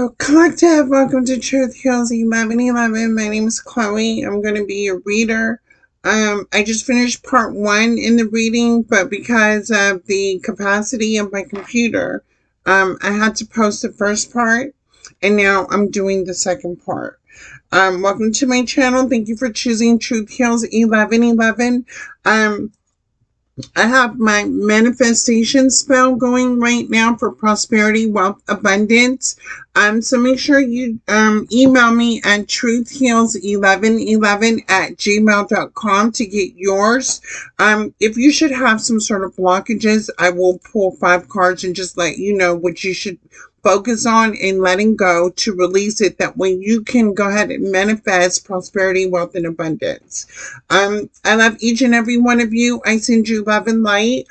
So, collective, welcome to Truth Heals 1111. My name is Chloe. I'm going to be your reader. I just finished part one in the reading, but because of the capacity of my computer, I had to post the first part, and now I'm doing the second part. Welcome to my channel. Thank you for choosing Truth Heals 1111. I have my manifestation spell going right now for prosperity, wealth, abundance. So make sure you email me at truthheals1111@gmail.com to get yours. If you should have some sort of blockages, I will pull 5 cards and just let you know what you should focus on and letting go to release it. That way you can go ahead and manifest prosperity, wealth, and abundance. I love each and every one of you. I send you love and light.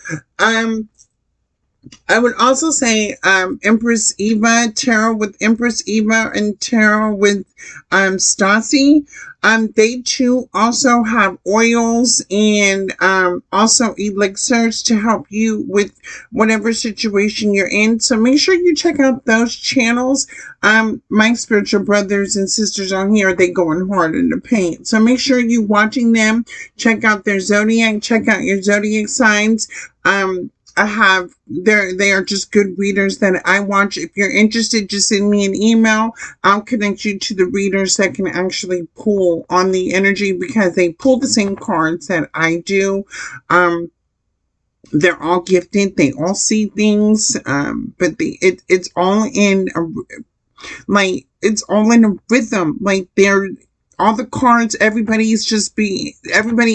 I would also say Empress Eva, tarot with Empress Eva, and tarot with Stasi. They too also have oils and also elixirs to help you with whatever situation you're in. So make sure you check out those channels. My spiritual brothers and sisters on here, they going hard in the paint. So make sure you watching them. Check out their zodiac. Check out your zodiac signs. They are just good readers that I watch. If you're interested, just send me an email. I'll connect you to the readers that can actually pull on the energy, because they pull the same cards that I do. They're all gifted. They all see things. But it's all in it's all in a rhythm. Like, they're all the cards, everybody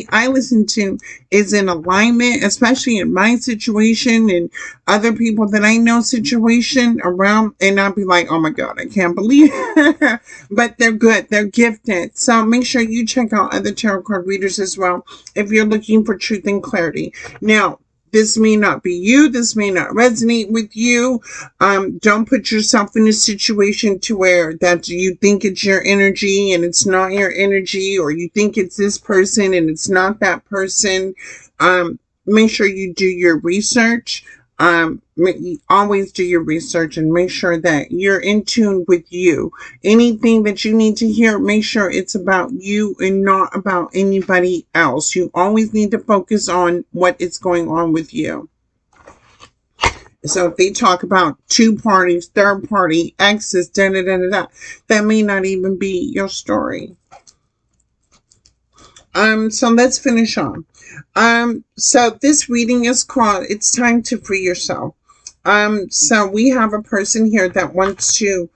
I listen to is in alignment, especially in my situation and other people that I know situation around, and I'll be like, oh my God, I can't believe it. But they're good, they're gifted. So make sure you check out other tarot card readers as well if you're looking for truth and clarity. Now, this may not be you. This may not resonate with you. Don't put yourself in a situation to where that you think it's your energy and it's not your energy, or you think it's this person and it's not that person. Make sure you do your research. Always do your research and make sure that you're in tune with you. Anything that you need to hear, make sure it's about you and not about anybody else. You always need to focus on what is going on with you. So if they talk about 2 parties, 3rd party, exes, that may not even be your story. So let's finish on. So this reading is called It's Time to Free Yourself. So we have a person here that wants to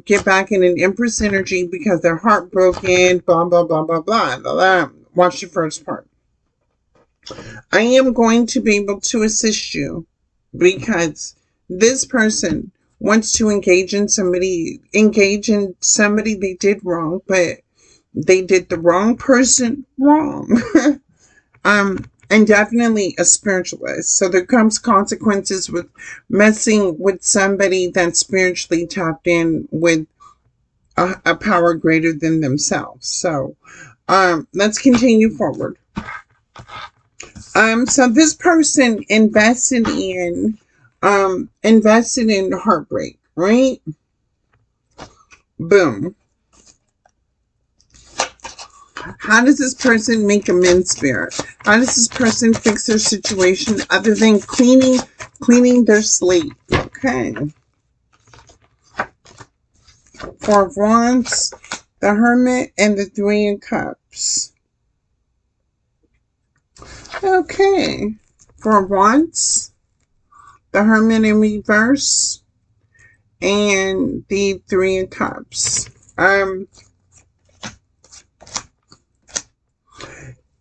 get back in an Empress energy because they're heartbroken, blah, blah, blah, blah, blah, blah. Watch the first part. I am going to be able to assist you because this person wants to engage in somebody they did wrong, but they did the wrong person wrong. And definitely a spiritualist. So there comes consequences with messing with somebody that's spiritually tapped in with a power greater than themselves. So let's continue forward. So this person invested in heartbreak, right? Boom. How does this person make amends spirit? How does this person fix their situation other than cleaning their slate? Okay. 4 of Wands, the Hermit, and the 3 of Cups. Okay. 4 of Wands, the Hermit in reverse, and the 3 of Cups.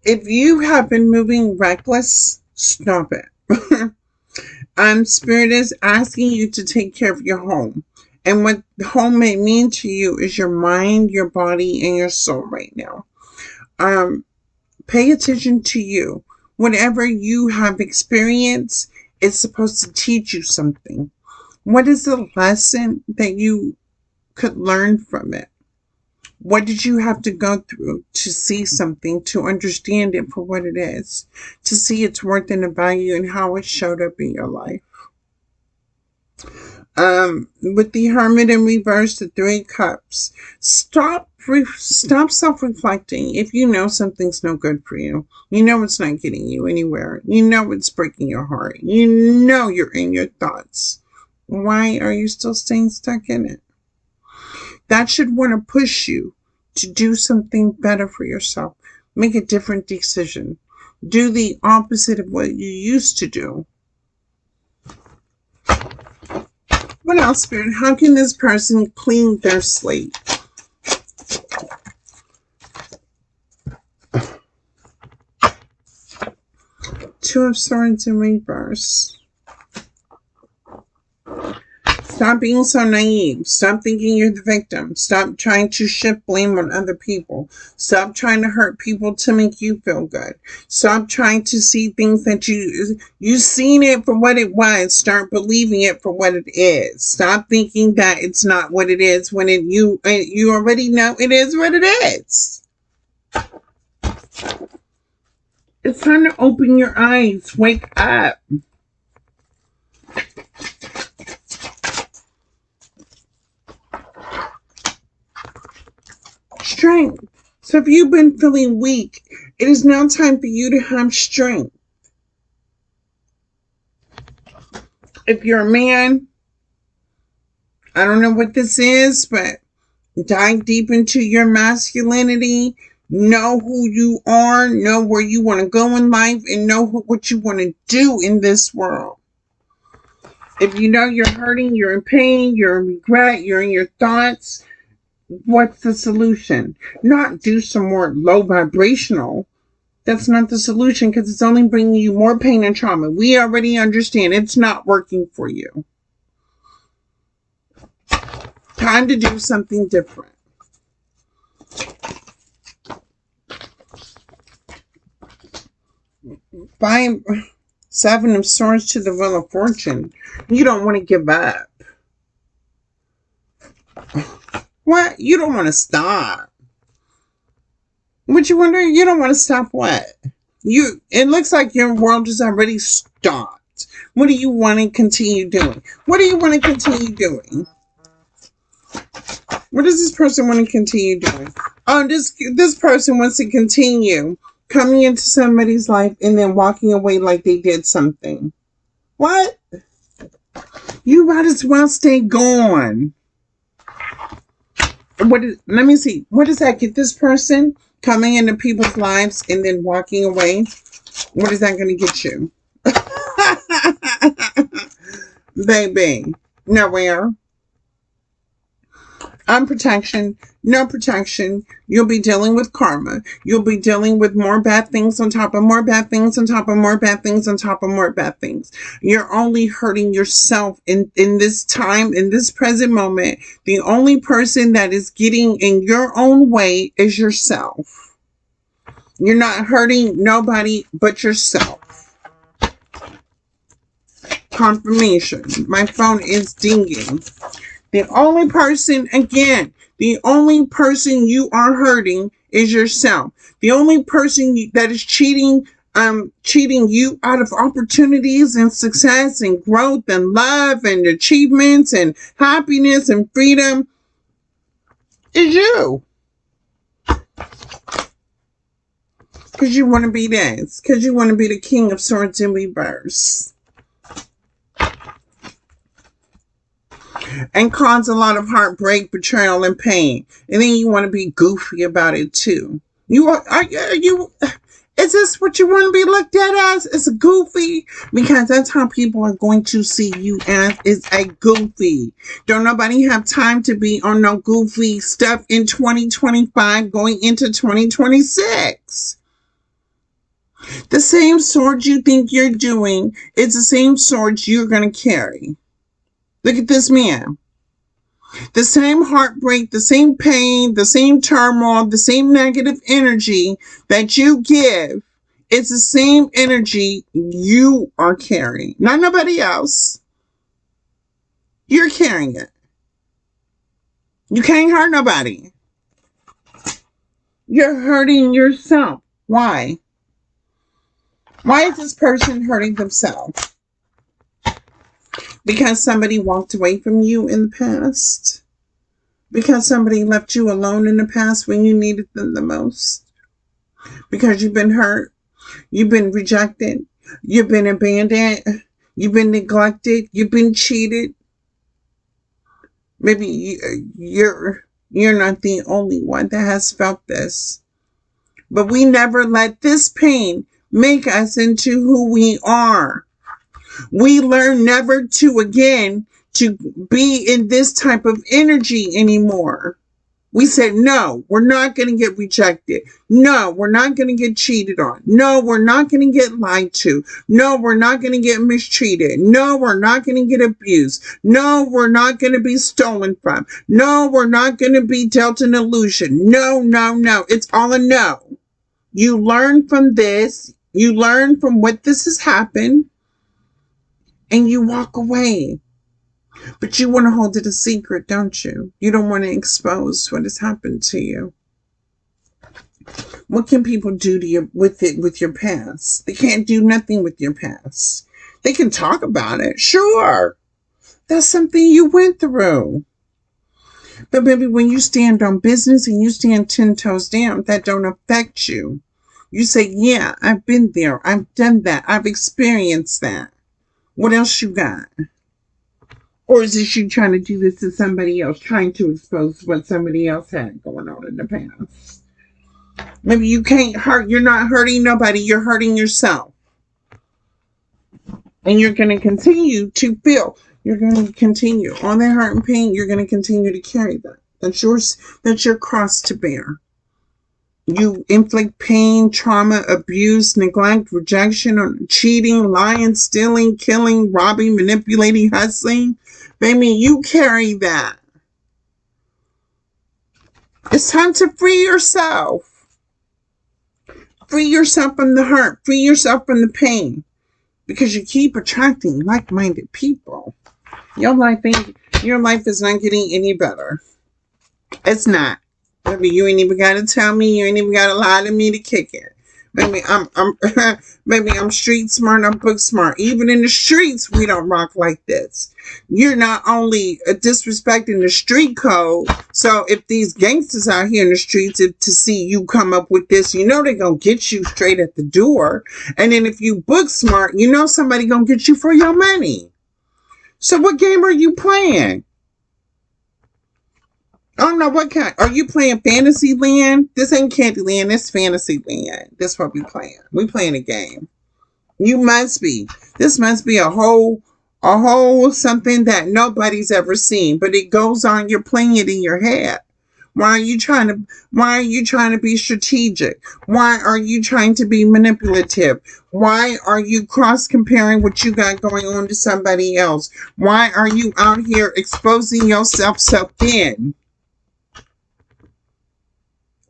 If you have been moving reckless, stop it. Spirit is asking you to take care of your home. And what home may mean to you is your mind, your body, and your soul right now. Pay attention to you. Whatever you have experienced is supposed to teach you something. What is the lesson that you could learn from it? What did you have to go through to see something, to understand it for what it is, to see its worth and the value and how it showed up in your life? With the Hermit in reverse, the Three Cups. Stop self-reflecting. If you know something's no good for you, you know it's not getting you anywhere. You know it's breaking your heart. You know you're in your thoughts. Why are you still staying stuck in it? That should want to push you to do something better for yourself. Make a different decision. Do the opposite of what you used to do. What else, Spirit? How can this person clean their slate? Two of Swords in reverse. Stop being so naive. Stop thinking you're the victim. Stop trying to shift blame on other people. Stop trying to hurt people to make you feel good. Stop trying to see things that you've seen it for what it was. Start believing it for what it is. Stop thinking that it's not what it is when you already know it is what it is. It's time to open your eyes. Wake up. Strength. So if you've been feeling weak, it is now time for you to have strength. If you're a man, I don't know what this is, but dive deep into your masculinity. Know who you are, know where you want to go in life, and know what you want to do in this world. If you know you're hurting, you're in pain, you're in regret, you're in your thoughts, what's the solution? Not do some more low vibrational. That's not the solution because it's only bringing you more pain and trauma. We already understand it's not working for you. Time to do something different. Seven of Swords to the Wheel of Fortune. You don't want to give up. What? You don't want to stop. What you wonder? You don't want to stop what? It looks like your world is already stopped. What do you want to continue doing? What do you want to continue doing? What does this person want to continue doing? Oh, this person wants to continue coming into somebody's life and then walking away like they did something. What? You might as well stay gone. Let me see. What does that get this person coming into people's lives and then walking away? What is that going to get you? Baby, nowhere. Unprotection, no protection. You'll be dealing with karma. You'll be dealing with more bad things on top of more bad things on top of more bad things on top of more bad things. You're only hurting yourself in this time, in this present moment. The only person that is getting in your own way is yourself. You're not hurting nobody but yourself. Confirmation. My phone is dinging. The only person you are hurting is yourself. The only person that is cheating you out of opportunities and success and growth and love and achievements and happiness and freedom is you. Because you want to be this. Because you want to be the King of Swords in reverse. And cause a lot of heartbreak, betrayal, and pain. And then you want to be goofy about it too. Is this what you want to be looked at as? It's a goofy? Because that's how people are going to see you as, is a goofy. Don't nobody have time to be on no goofy stuff in 2025 going into 2026. The same sword you think you're doing is the same sword you're going to carry. Look at this man. The same heartbreak, the same pain, the same turmoil, the same negative energy that you give, it's the same energy you are carrying. Not nobody else. You're carrying it. You can't hurt nobody. You're hurting yourself. Why? Why is this person hurting themselves? Because somebody walked away from you in the past? Because somebody left you alone in the past when you needed them the most? Because you've been hurt? You've been rejected? You've been abandoned? You've been neglected? You've been cheated? Maybe you're not the only one that has felt this. But we never let this pain make us into who we are. We learn never to again to be in this type of energy anymore. We said, no, we're not going to get rejected. No, we're not going to get cheated on. No, we're not going to get lied to. No, we're not going to get mistreated. No, we're not going to get abused. No, we're not going to be stolen from. No, we're not going to be dealt an illusion. No, no, no. It's all a no. You learn from this. You learn from what this has happened. And you walk away. But you want to hold it a secret, don't you? You don't want to expose what has happened to you. What can people do to you with your past? They can't do nothing with your past. They can talk about it, sure. That's something you went through. But maybe when you stand on business and you stand 10 toes down, that don't affect you. You say, yeah, I've been there. I've done that. I've experienced that. What else you got? Or is this you trying to do this to somebody else, trying to expose what somebody else had going on in the past? Maybe you can't hurt, you're not hurting nobody, you're hurting yourself. And you're going to continue to feel, you're going to continue on that hurt and pain, you're going to continue to carry that. That's your cross to bear. You inflict pain, trauma, abuse, neglect, rejection, cheating, lying, stealing, killing, robbing, manipulating, hustling. Baby, you carry that. It's time to free yourself. Free yourself from the hurt. Free yourself from the pain. Because you keep attracting like-minded people. Your life is not getting any better. It's not. Baby, you ain't even got to tell me. You ain't even got to lie to me to kick it. Baby, I'm street smart. I'm book smart. Even in the streets, we don't rock like this. You're not only disrespecting the street code. So if these gangsters out here in the streets, to see you come up with this, you know they're gonna get you straight at the door. And then if you book smart, you know somebody gonna get you for your money. So what game are you playing? I don't know what kind. Are you playing Fantasyland? This ain't Candyland. This Fantasyland. This what we playing. We playing a game. You must be. This must be a whole something that nobody's ever seen. But it goes on. You're playing it in your head. Why are you trying to be strategic? Why are you trying to be manipulative? Why are you cross comparing what you got going on to somebody else? Why are you out here exposing yourself so thin?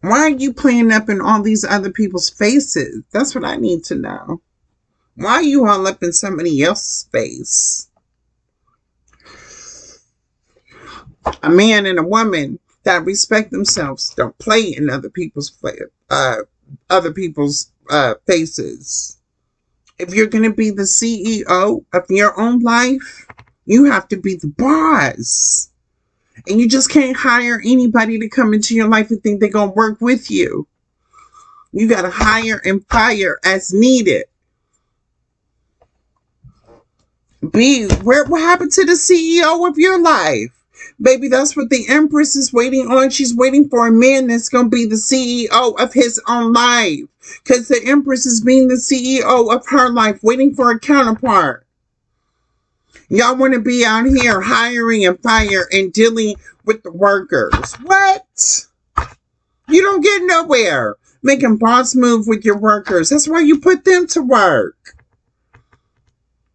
Why are you playing up in all these other people's faces? That's what I need to know. Why are you all up in somebody else's face? A man and a woman that respect themselves don't play in other people's faces. If you're going to be the CEO of your own life, you have to be the boss. And you just can't hire anybody to come into your life and think they're going to work with you. You got to hire and fire as needed. What happened to the CEO of your life? Baby, that's what the Empress is waiting on. She's waiting for a man that's going to be the CEO of his own life. Because the Empress is being the CEO of her life, waiting for a counterpart. Y'all want to be out here hiring and fire and dealing with the workers. What? You don't get nowhere making boss move with your workers. That's why you put them to work.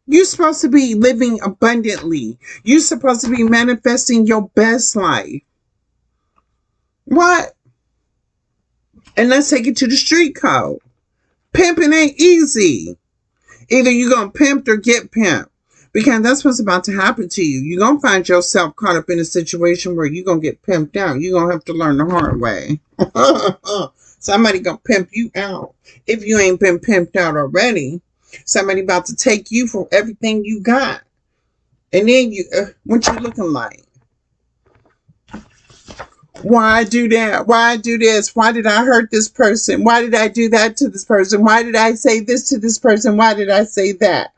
You're supposed to be living abundantly. You're supposed to be manifesting your best life. What? And let's take it to the street code. Pimping ain't easy. Either you're going to pimp or get pimped. Because that's what's about to happen to you. You're going to find yourself caught up in a situation where you're going to get pimped out. You're going to have to learn the hard way. Somebody going to pimp you out. If you ain't been pimped out already, somebody about to take you for everything you got. And then what you looking like? Why do that? Why do this? Why did I hurt this person? Why did I do that to this person? Why did I say this to this person? Why did I say that?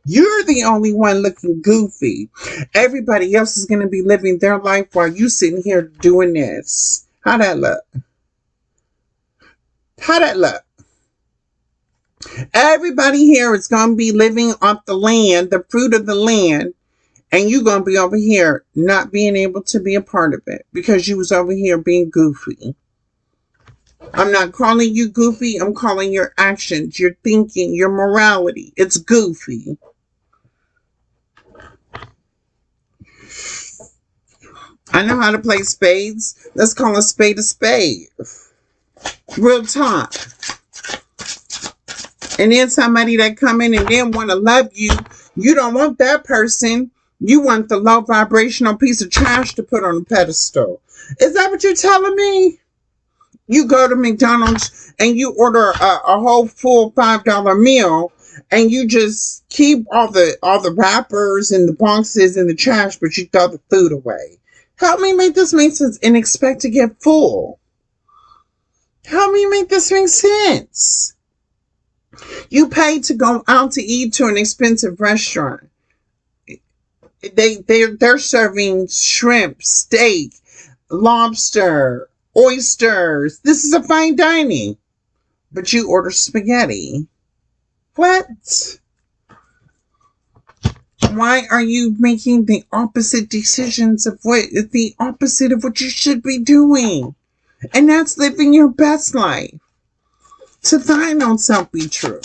You're the only one looking goofy. Everybody else is going to be living their life while you sitting here doing this. How that look? How that look? Everybody here is going to be living off the land, the fruit of the land, and you're going to be over here not being able to be a part of it because you was over here being goofy. I'm not calling you goofy. I'm calling your actions, your thinking, your morality. It's goofy. I know how to play spades. Let's call a spade a spade. Real talk. And then somebody that come in and then want to love you, you don't want that person. You want the low vibrational piece of trash to put on a pedestal. Is that what you're telling me? You go to McDonald's and you order a whole full $5 meal and you just keep all the wrappers and the boxes in the trash, but you throw the food away. Help me make this make sense and expect to get full. Help me make this make sense. You pay to go out to eat to an expensive restaurant. They're serving shrimp, steak, lobster, oysters. This is a fine dining. But you order spaghetti. What? Why are you making the opposite decisions of the opposite of what you should be doing? And that's living your best life. To thine own self be true.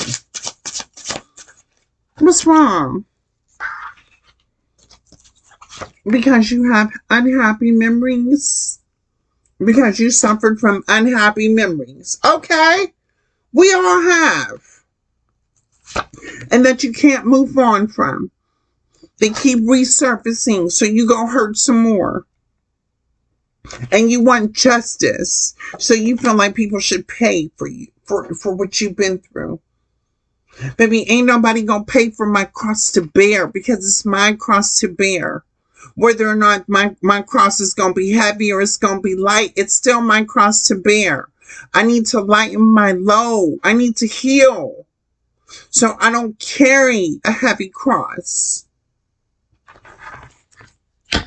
What's wrong? Because you have unhappy memories? Because you suffered from unhappy memories. Okay? We all have. And that you can't move on from. They keep resurfacing, so you go hurt some more. And you want justice, so you feel like people should pay for you, for what you've been through. Baby, ain't nobody gonna pay for my cross to bear because it's my cross to bear. Whether or not my cross is gonna be heavy or it's gonna be light, it's still my cross to bear. I need to lighten my load. I need to heal. So I don't carry a heavy cross.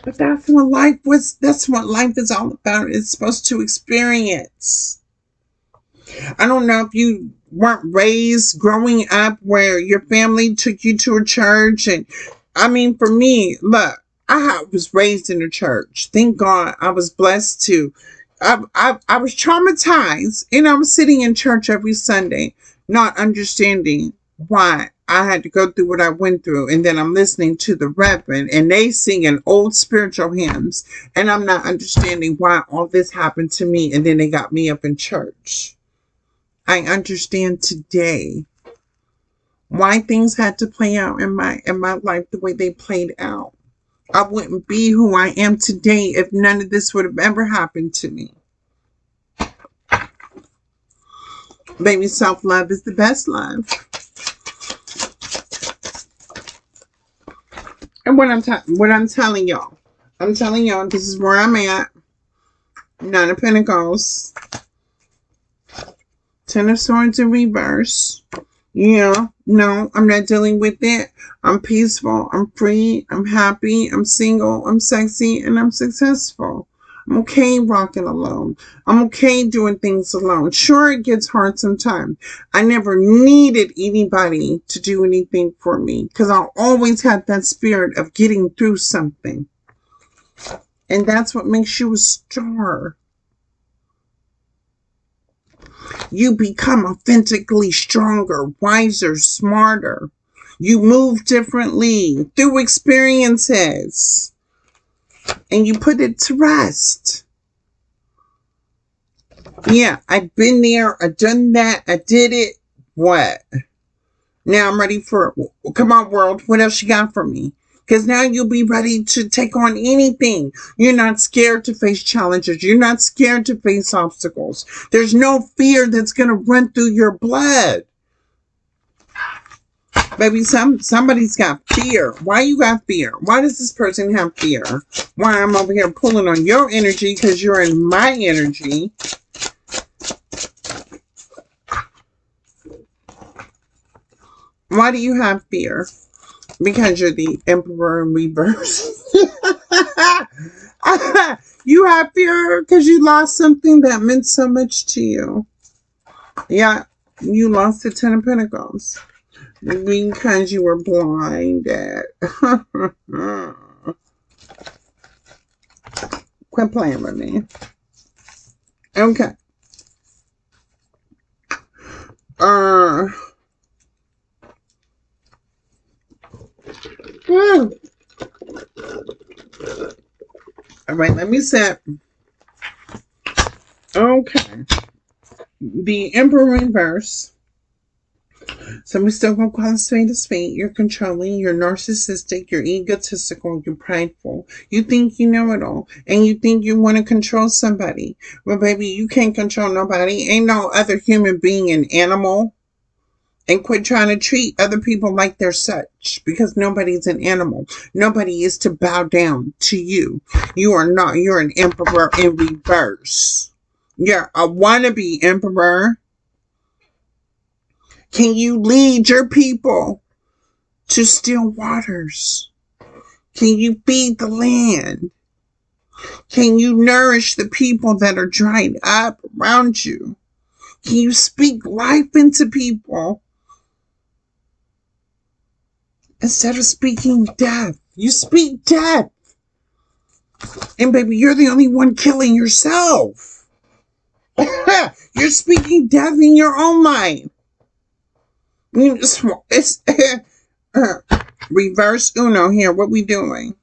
But that's what life is all about. It's supposed to experience. I don't know if you weren't raised growing up where your family took you to a church. And I mean, for me, look, I was raised in a church. Thank God I was blessed to. I was traumatized, and I was sitting in church every Sunday, not understanding why I had to go through what I went through. And then I'm listening to the reverend and they singing old spiritual hymns, and I'm not understanding why all this happened to me. And then they got me up in church. I understand today why things had to play out in my life the way they played out. I wouldn't be who I am today if none of this would have ever happened to me. Baby, self-love is the best love. And what I'm telling y'all, this is where I'm at. Nine of Pentacles, Ten of Swords in reverse. Yeah, no, I'm not dealing with it. I'm peaceful, I'm free, I'm happy, I'm single, I'm sexy, and I'm successful. I'm okay rocking alone. I'm okay doing things alone. Sure, it gets hard sometimes. I never needed anybody to do anything for me because I always had that spirit of getting through something. And that's what makes you a star. You become authentically stronger, wiser, smarter. You move differently through experiences. And you put it to rest. Yeah, I've been there. I've done that. I did it. What? Now I'm ready for, come on, world. What else you got for me? Because now you'll be ready to take on anything. You're not scared to face challenges. You're not scared to face obstacles. There's no fear that's going to run through your blood. Baby, somebody's got fear. Why you got fear? Why does this person have fear? Why I'm over here pulling on your energy because you're in my energy. Why do you have fear? Because you're the Emperor in reverse. You have fear because you lost something that meant so much to you. Yeah, you lost the Ten of Pentacles. Because you were blinded. Quit playing with me. Okay. All right, let me set. Okay. The Emperor reverse. So we're still going to call a spade a spade. You're controlling, you're narcissistic, you're egotistical, you're prideful. You think you know it all, and you think you want to control somebody. Well, baby, you can't control nobody. Ain't no other human being an animal. And quit trying to treat other people like they're such, because nobody's an animal. Nobody is to bow down to you. You are not. You're an emperor in reverse. You're a wannabe emperor. Can you lead your people to still waters? Can you feed the land? Can you nourish the people that are dried up around you? Can you speak life into people instead of speaking death? You speak death. And baby, you're the only one killing yourself. You're speaking death in your own mind. It's reverse Uno here. What we doing?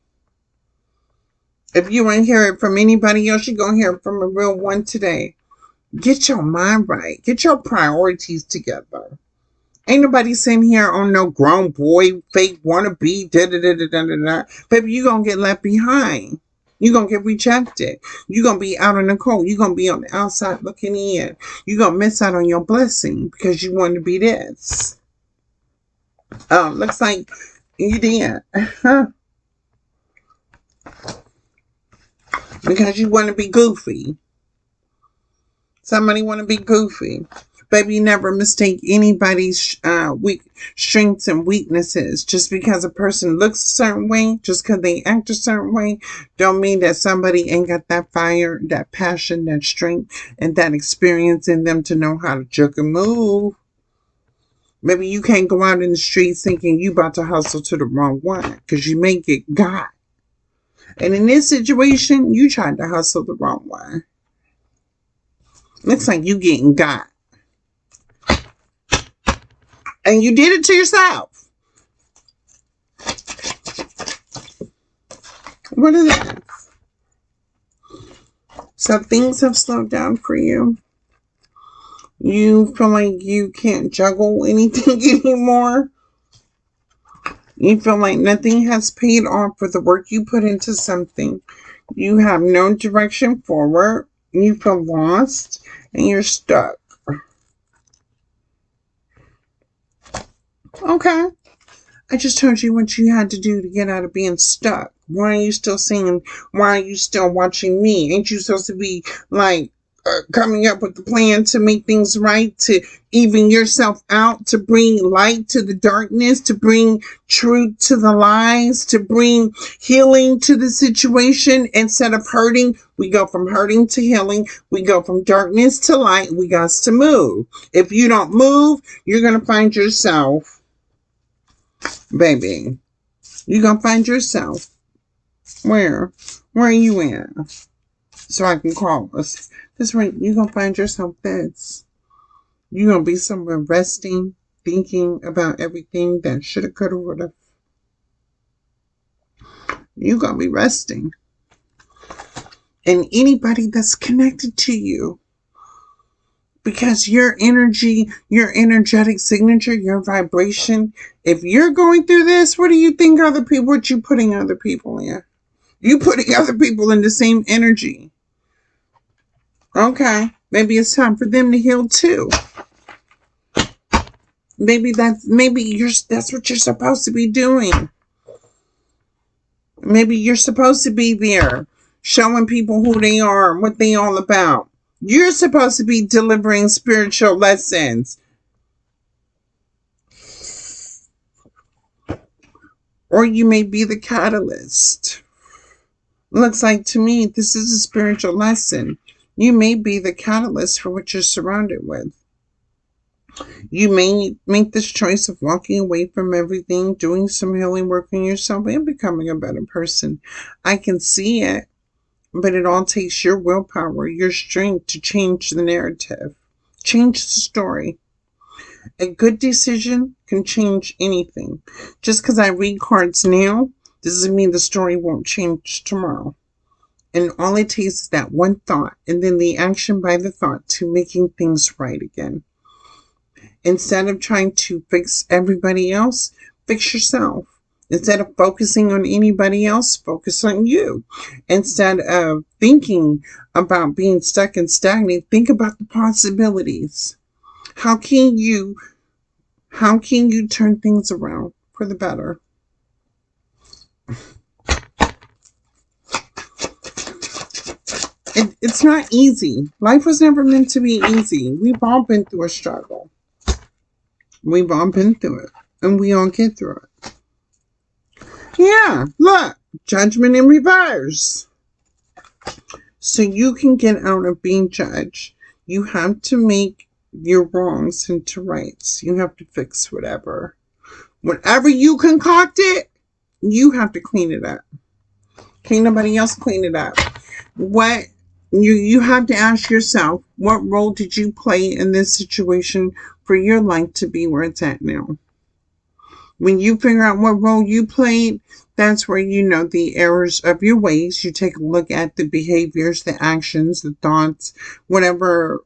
If you ain't hear it from anybody else, you're going to hear it from a real one today. Get your mind right. Get your priorities together. Ain't nobody sitting here on no grown boy, fake wannabe, da-da-da-da-da-da-da. Baby, you going to get left behind. You're going to get rejected. You're going to be out in the cold. You're going to be on the outside looking in. You're going to miss out on your blessing because you want to be this. Looks like you did. Because you want to be goofy. Somebody want to be goofy. Baby, never mistake anybody's weak strengths and weaknesses. Just because a person looks a certain way, just because they act a certain way, don't mean that somebody ain't got that fire, that passion, that strength, and that experience in them to know how to jerk and move. Maybe you can't go out in the streets thinking you about to hustle to the wrong one, because you may get got. And in this situation, you tried to hustle the wrong one. Looks like you getting got. And you did it to yourself. What is that? So things have slowed down for you. You feel like you can't juggle anything anymore. You feel like nothing has paid off for the work you put into something. You have no direction forward. You feel lost and you're stuck. Okay. I just told you what you had to do to get out of being stuck. Why are you still singing? Why are you still watching me? Ain't you supposed to be like coming up with the plan to make things right, to even yourself out, to bring light to the darkness, to bring truth to the lies, to bring healing to the situation instead of hurting? We go from hurting to healing. We go from darkness to light. We got to move. If you don't move, you're going to find yourself, baby, you're going to find yourself. Where are you at? So I can call us. That's right. You're going to find yourself this. You're going to be somewhere resting, thinking about everything that should have, could have, would have. You're going to be resting. And anybody that's connected to you, because your energy, your energetic signature, your vibration, if you're going through this, what do you think other people, what you putting other people in? You putting other people in the same energy. Okay, maybe it's time for them to heal too. Maybe that's what you're supposed to be doing. Maybe you're supposed to be there showing people who they are, what they all about. You're supposed to be delivering spiritual lessons. Or you may be the catalyst. Looks like to me this is a spiritual lesson. You may be the catalyst for what you're surrounded with. You may make this choice of walking away from everything, doing some healing work on yourself, and becoming a better person. I can see it, but it all takes your willpower, your strength to change the narrative, change the story. A good decision can change anything. Just because I read cards now doesn't mean the story won't change tomorrow. And all it takes is that one thought and then the action by the thought to making things right again. Instead of trying to fix everybody else, fix yourself. Instead of focusing on anybody else, focus on you. Instead of thinking about being stuck and stagnant, think about the possibilities. How can you turn things around for the better? It's not easy. Life was never meant to be easy. We've all been through a struggle. We've all been through it. And we all get through it. Yeah, look. Judgment in reverse. So you can get out of being judged. You have to make your wrongs into rights. You have to fix whatever. Whatever you concocted, you have to clean it up. Can't nobody else clean it up. What you have to ask yourself, what role did you play in this situation for your life to be where it's at now? When you figure out what role you played, that's where you know the errors of your ways. You take a look at the behaviors, the actions, the thoughts, whatever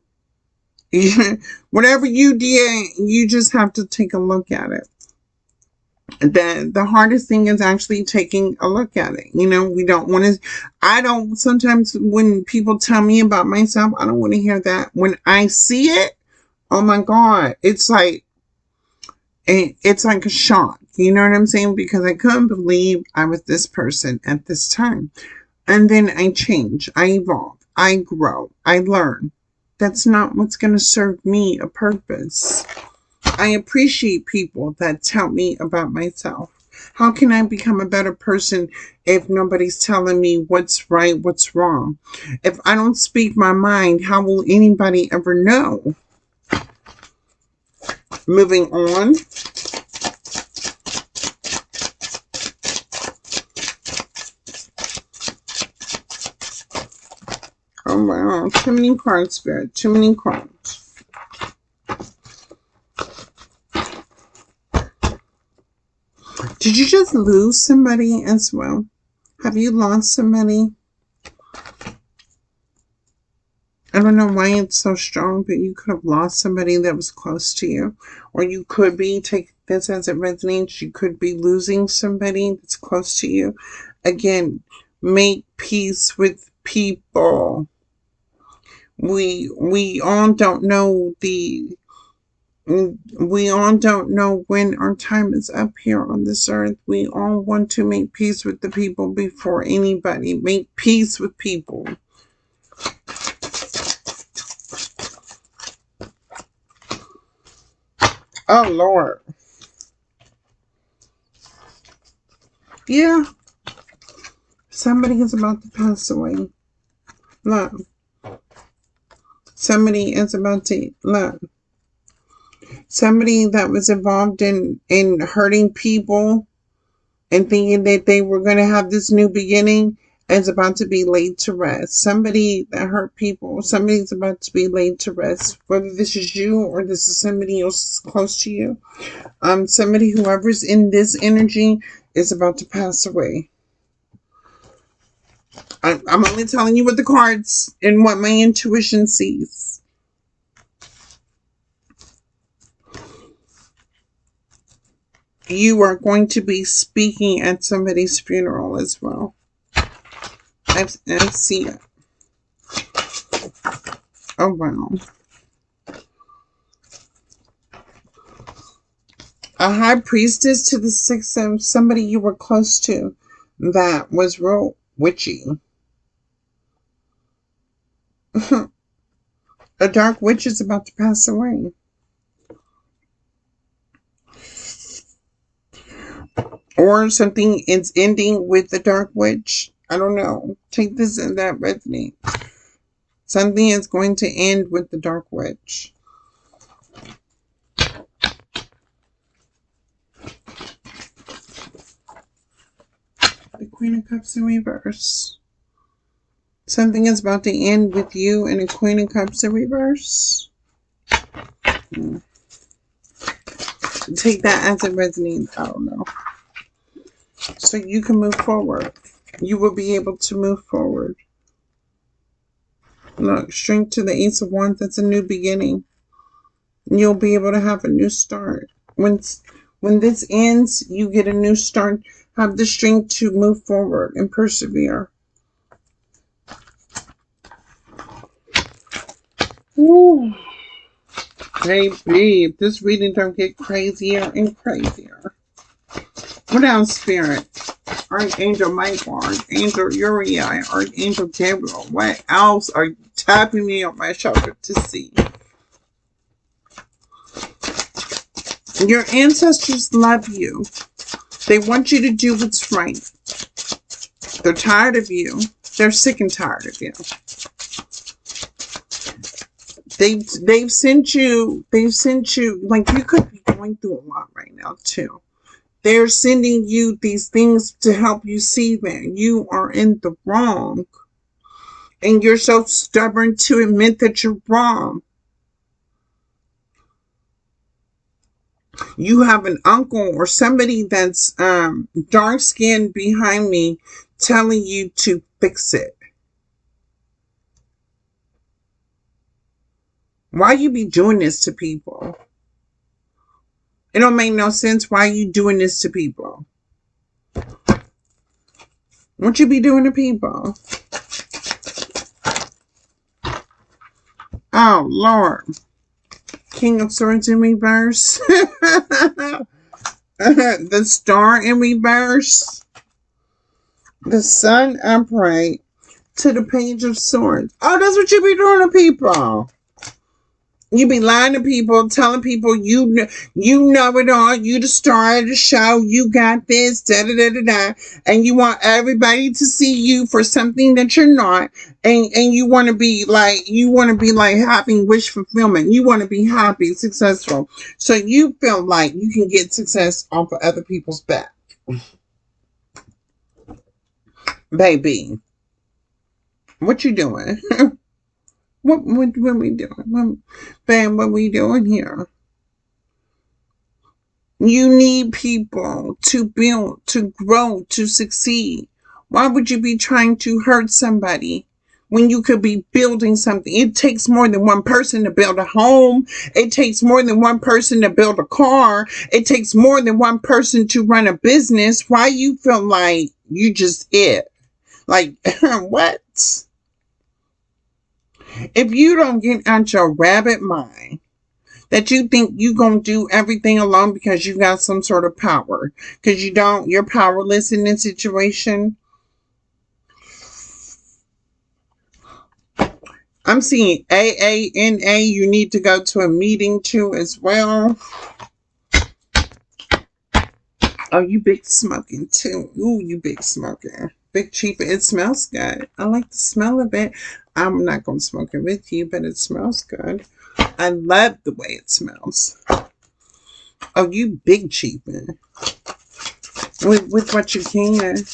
whatever you did, you just have to take a look at it. The hardest thing is actually taking a look at it. We don't want to, sometimes when people tell me about myself, I don't want to hear that. When I see it, oh my God, it's like a shock. You know what I'm saying? Because I couldn't believe I was this person at this time. And then I change, I evolve, I grow, I learn. That's not what's going to serve me a purpose. I appreciate people that tell me about myself. How can I become a better person if nobody's telling me what's right, what's wrong? If I don't speak my mind, how will anybody ever know? Moving on. Oh wow, too many cards, Spirit. Too many cards. Did you just lose somebody as well? Have you lost somebody? I don't know why it's so strong, but you could have lost somebody that was close to you. Or you could be, take this as it resonates, you could be losing somebody that's close to you. Again, make peace with people. We all don't know when our time is up here on this earth. We all want to make peace with the people before anybody. Make peace with people. Oh, Lord. Yeah. Somebody is about to pass away. Love. Somebody is about to love. Somebody that was involved in hurting people and thinking that they were going to have this new beginning is about to be laid to rest. Somebody that hurt people, somebody's about to be laid to rest. Whether this is you or this is somebody else close to you. Somebody, whoever's in this energy, is about to pass away. I'm only telling you what the cards and what my intuition sees. You are going to be speaking at somebody's funeral as well. I see it. Oh, wow. A high priestess to the six of somebody you were close to that was real witchy. A dark witch is about to pass away. Or something is ending with the dark witch. I don't know. Take this and that resonate. Something is going to end with the dark witch. The Queen of Cups in reverse. Something is about to end with you and a Queen of Cups in reverse. Take that as it resonates. I don't know. So you can move forward. You will be able to move forward. Look, strength to the Ace of Wands. That's a new beginning. You'll be able to have a new start. When this ends, you get a new start. Have the strength to move forward and persevere. Ooh. Baby, if this reading don't get crazier and crazier. What else, Spirit? Archangel Michael, Archangel Uriel, Archangel Gabriel. What else are you tapping me on my shoulder to see? Your ancestors love you. They want you to do what's right. They're tired of you. They're sick and tired of you. They've sent you, like you could be going through a lot right now too. They're sending you these things to help you see that you are in the wrong. And you're so stubborn to admit that you're wrong. You have an uncle or somebody that's dark skinned behind me telling you to fix it. Why you be doing this to people? It don't make no sense. Why you doing this to people? What you be doing to people? Oh, Lord. King of Swords in reverse. The Star in reverse. The Sun upright. To the Page of Swords. Oh, that's what you be doing to people. You be lying to people, telling people you know it all. You the star of the show. You got this, da da da da da. And you want everybody to see you for something that you're not. And you want to be like having wish fulfillment. You want to be happy, successful. So you feel like you can get success off of other people's back. Baby, what you doing? What we doing? Bam, what we doing here? You need people to build, to grow, to succeed. Why would you be trying to hurt somebody when you could be building something? It takes more than one person to build a home. It takes more than one person to build a car. It takes more than one person to run a business. Why you feel like you just it? Like, what? If you don't get out your rabbit mind that you think you gonna do everything alone because you got some sort of power, because you don't, you're powerless in this situation. I'm seeing AANA. You need to go to a meeting too as well. Oh, you big smoking too. Ooh, you big smoker. Big cheaper. It smells good. I like the smell of it. I'm not going to smoke it with you, but it smells good. I love the way it smells. Oh, you big cheaper. With what you can.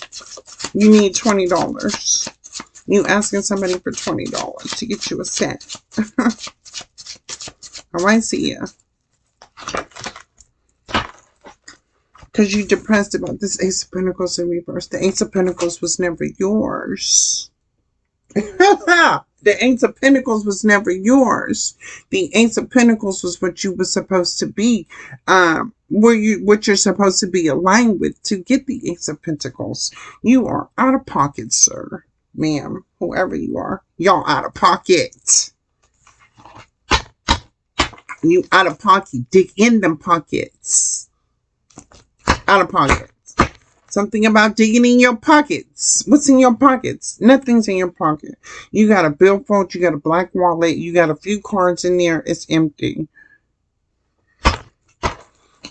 You need $20. You asking somebody for $20 to get you a set. Oh, I see ya. Because you depressed about this Ace of Pentacles in reverse. The Ace of Pentacles was never yours. The Ace of Pentacles was never yours. The Ace of Pentacles was what you were supposed to be. What you're supposed to be aligned with to get the Ace of Pentacles. You are out of pocket, sir. Ma'am. Whoever you are. Y'all out of pocket. You out of pocket. Dig in them pockets. Out of pocket. Something about digging in your pockets. What's in your pockets? Nothing's in your pocket. You got a billfold, you got a black wallet, you got a few cards in there, it's empty.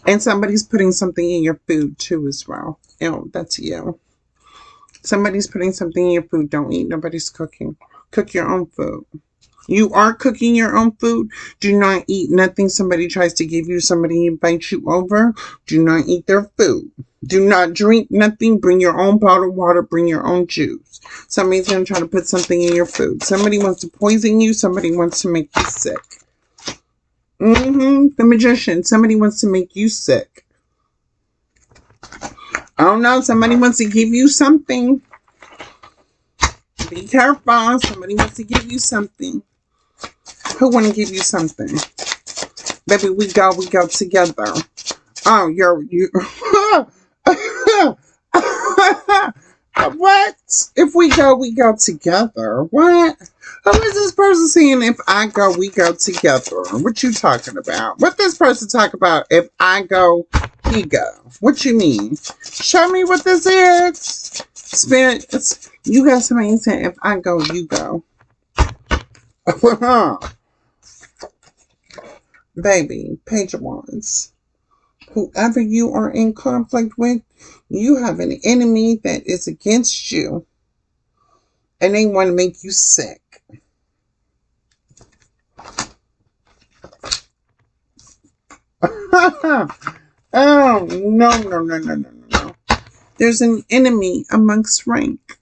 And somebody's putting something in your food too as well. Oh, that's you. Somebody's putting something in your food. Don't eat. Nobody's cooking. Cook your own food. You are cooking your own food. Do not eat nothing somebody tries to give you. Somebody invites you over. Do not eat their food. Do not drink nothing. Bring your own bottled water. Bring your own juice. Somebody's going to try to put something in your food. Somebody wants to poison you. Somebody wants to make you sick. The magician. Somebody wants to make you sick. Oh no, somebody wants to give you something. Be careful. Somebody wants to give you something. Who want to give you something? Baby, we go together. Oh, you. What? If we go together. What? Who is this person saying if I go, we go together? What you talking about? What this person talk about? If I go, he go. What you mean? Show me what this is. Spirit, you got somebody saying if I go, you go. Baby, Page of Wands. Whoever you are in conflict with, you have an enemy that is against you. And they want to make you sick. Oh, no. There's an enemy amongst rank.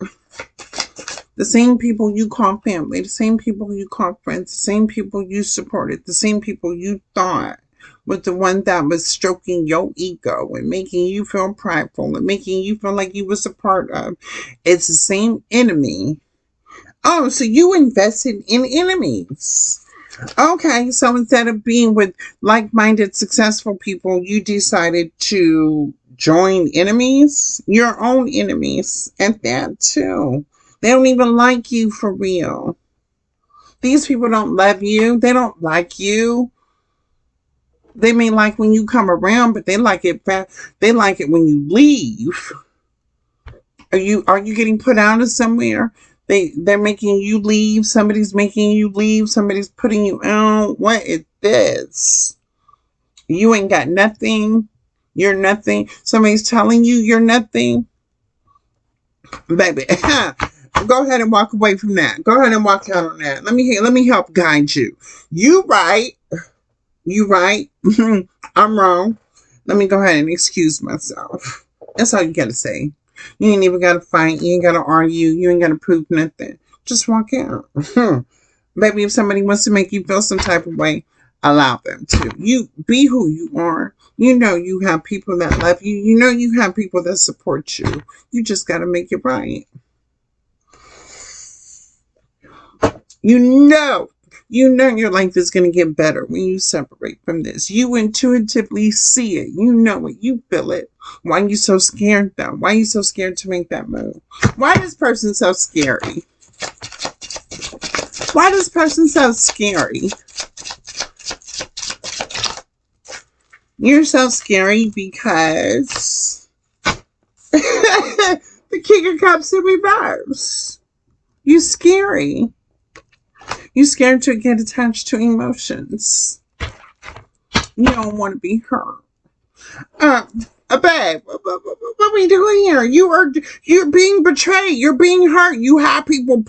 The same people you call family, the same people you call friends, the same people you supported, the same people you thought was the one that was stroking your ego and making you feel prideful and making you feel like you was a part of. It's the same enemy. Oh, so you invested in enemies. Okay, so instead of being with like-minded, successful people, you decided to join enemies, your own enemies, and that too. They don't even like you for real. These people don't love you. They don't like you. They may like when you come around, but they like it when you leave. Are you getting put out of somewhere? They're making you leave. Somebody's making you leave. Somebody's putting you out. What is this? You ain't got nothing. You're nothing. Somebody's telling you you're nothing. Baby, go ahead and walk away from that. Go ahead and walk out on that. Let me help guide you. You right. I'm wrong. Let me go ahead and excuse myself. That's all you gotta say. You ain't even gotta fight. You ain't gotta argue. You ain't gotta prove nothing. Just walk out. Baby, if somebody wants to make you feel some type of way, allow them to. You be who you are. You know you have people that love you. You know you have people that support you. You just gotta make it right. You know your life is going to get better when you separate from this. You intuitively see it. You know it. You feel it. Why are you so scared, though? Why are you so scared to make that move? Why is this person so scary? Why is this person so scary? You're so scary because the King of Cups in reverse. You scary. You're scared to get attached to emotions. You don't want to be hurt. Babe, what are we doing here? You're being betrayed. You're being hurt. You have people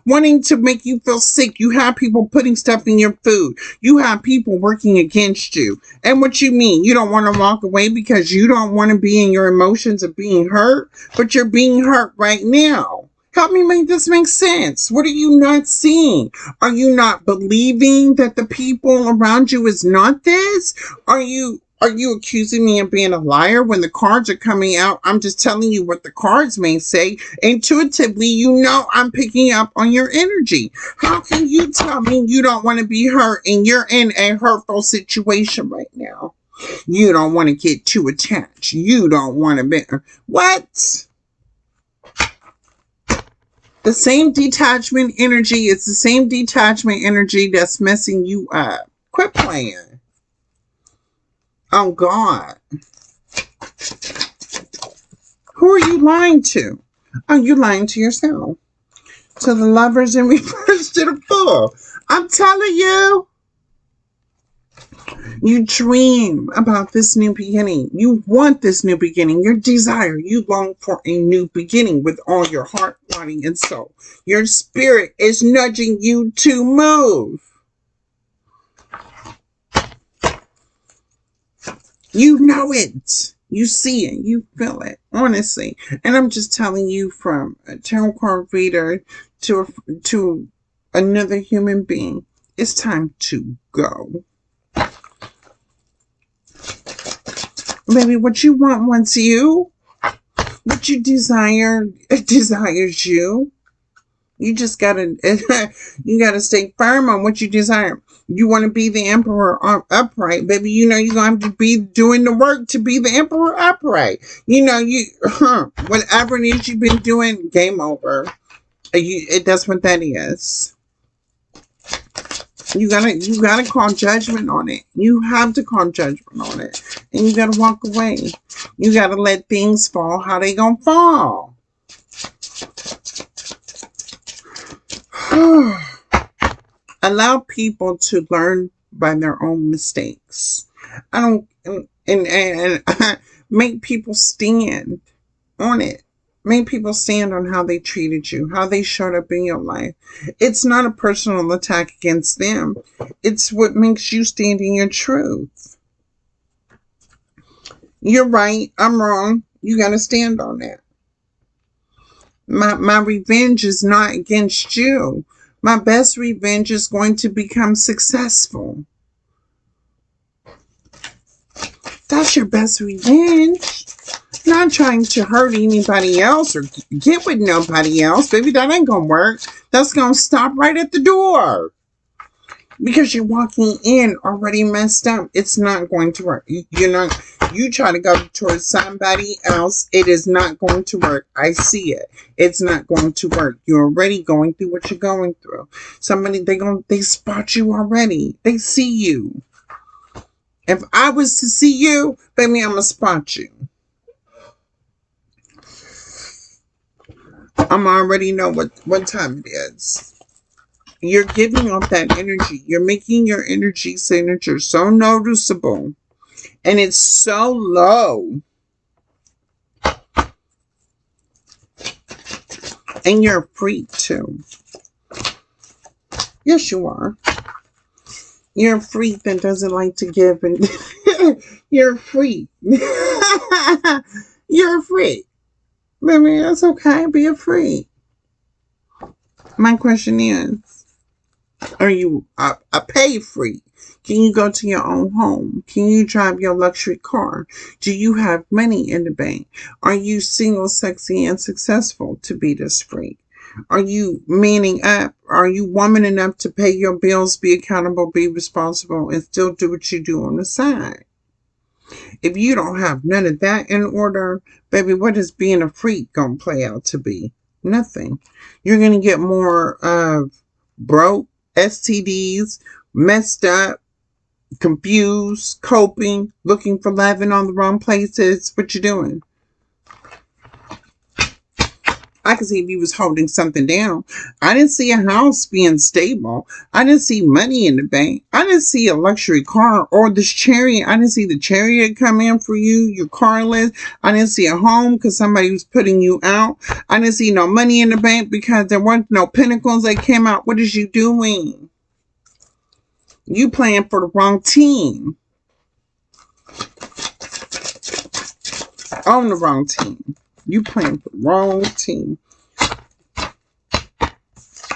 wanting to make you feel sick. You have people putting stuff in your food. You have people working against you. And what you mean? You don't want to walk away because you don't want to be in your emotions of being hurt, but you're being hurt right now. Help me make this make sense. What are you not seeing? Are you not believing that the people around you is not this? Are you accusing me of being a liar when the cards are coming out? I'm just telling you what the cards may say. Intuitively, you know I'm picking up on your energy. How can you tell me you don't want to be hurt and you're in a hurtful situation right now? You don't want to get too attached. You don't want to be... What? The same detachment energy is the same detachment energy that's messing you up. Quit playing. Oh, God. Who are you lying to? Oh, you lying to yourself. To the lovers in reverse, to the fool. I'm telling you. You dream about this new beginning. You want this new beginning. Your desire. You long for a new beginning with all your heart, body, and soul. Your spirit is nudging you to move. You know it. You see it. You feel it. Honestly. And I'm just telling you, from a tarot card reader to another human being, it's time to go. Baby, what you want wants you. What you desire, it desires you. You just gotta, you gotta stay firm on what you desire. You want to be the emperor upright, baby. You know you're gonna have to be doing the work to be the emperor upright. You know whatever it is you've been doing, game over. That's what that is. You gotta call judgment on it. You have to call judgment on it, and you gotta walk away. You gotta let things fall how they gonna fall. Allow people to learn by their own mistakes. I don't and make people stand on it. Make people stand on how they treated you, how they showed up in your life. It's not a personal attack against them. It's what makes you stand in your truth. You're right. I'm wrong. You got to stand on that. My revenge is not against you. My best revenge is going to become successful. That's your best revenge. Not trying to hurt anybody else or get with nobody else. Baby, that ain't gonna work. That's gonna stop right at the door. Because you're walking in already messed up. It's not going to work. You try to go towards somebody else, it is not going to work. I see it. It's not going to work. You're already going through what you're going through. Somebody, they spot you already. They see you. If I was to see you, baby, I'm gonna spot you. I'm already know what time it is. You're giving off that energy. You're making your energy signature so noticeable. And it's so low. And you're a freak too. Yes, you are. You're a freak that doesn't like to give. And you're a freak. You're a freak. Baby, that's okay. Be a freak. My question is, are you a pay freak? Can you go to your own home? Can you drive your luxury car? Do you have money in the bank? Are you single, sexy, and successful to be this freak? Are you manning up? Are you woman enough to pay your bills, be accountable, be responsible, and still do what you do on the side? If you don't have none of that in order, baby, what is being a freak gonna play out to be? Nothing. You're gonna get more of broke, STDs, messed up, confused, coping, looking for love in all the wrong places. What you doing? I could see if you was holding something down. I didn't see a house being stable. I didn't see money in the bank. I didn't see a luxury car or this chariot. I didn't see the chariot come in for you, your carless. I didn't see a home because somebody was putting you out. I didn't see no money in the bank because there weren't no pinnacles that came out. What is you doing? You playing for the wrong team. On the wrong team. You playing for the wrong team.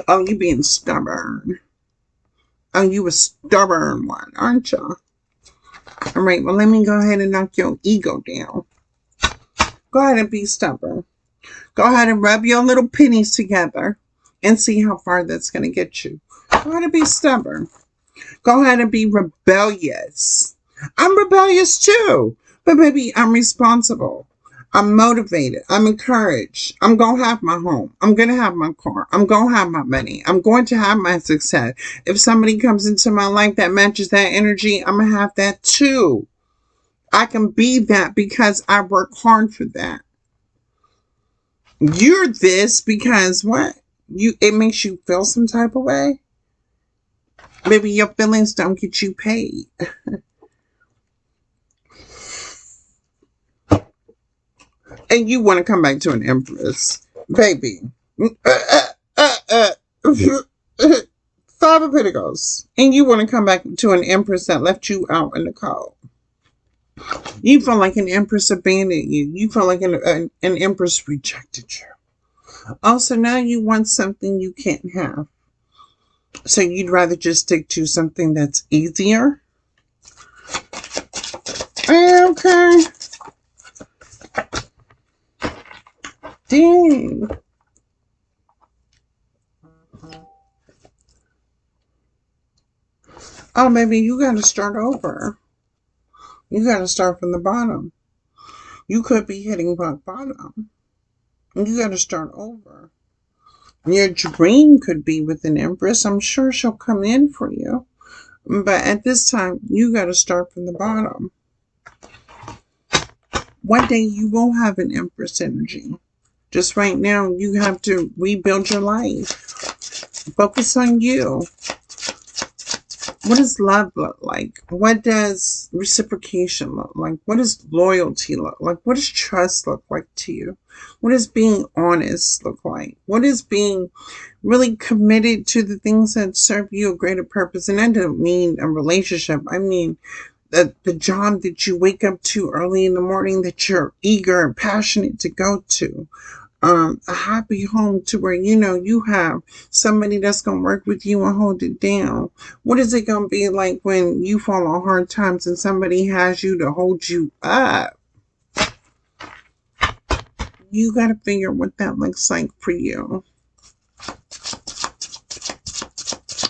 Oh, you being stubborn. Oh, you a stubborn one, aren't you? All right, well, let me go ahead and knock your ego down. Go ahead and be stubborn. Go ahead and rub your little pennies together and see how far that's going to get you. Go ahead and be stubborn. Go ahead and be rebellious. I'm rebellious too, but baby, I'm responsible. I'm motivated. I'm encouraged. I'm going to have my home. I'm going to have my car. I'm going to have my money. I'm going to have my success. If somebody comes into my life that matches that energy, I'm going to have that too. I can be that because I work hard for that. You're this because what? It makes you feel some type of way. Maybe your feelings don't get you paid. And you want to come back to an empress. Baby. Five of Pentacles. And you want to come back to an empress that left you out in the cold. You feel like an empress abandoned you. You feel like an empress rejected you. Also, now you want something you can't have. So you'd rather just stick to something that's easier? Okay. Dang. Oh, maybe you got to start over. You got to start from the bottom. You could be hitting rock bottom. You got to start over. Your dream could be with an empress. I'm sure she'll come in for you. But at this time, you got to start from the bottom. One day you will have an empress energy. Just right now, you have to rebuild your life. Focus on you. What does love look like? What does reciprocation look like? What does loyalty look like? What does trust look like to you? What does being honest look like? What is being really committed to the things that serve you a greater purpose? And I don't mean a relationship. I mean the job that you wake up to early in the morning that you're eager and passionate to go to. A happy home to where you have somebody that's going to work with you and hold it down. What is it going to be like when you fall on hard times and somebody has you to hold you up? You got to figure what that looks like for you.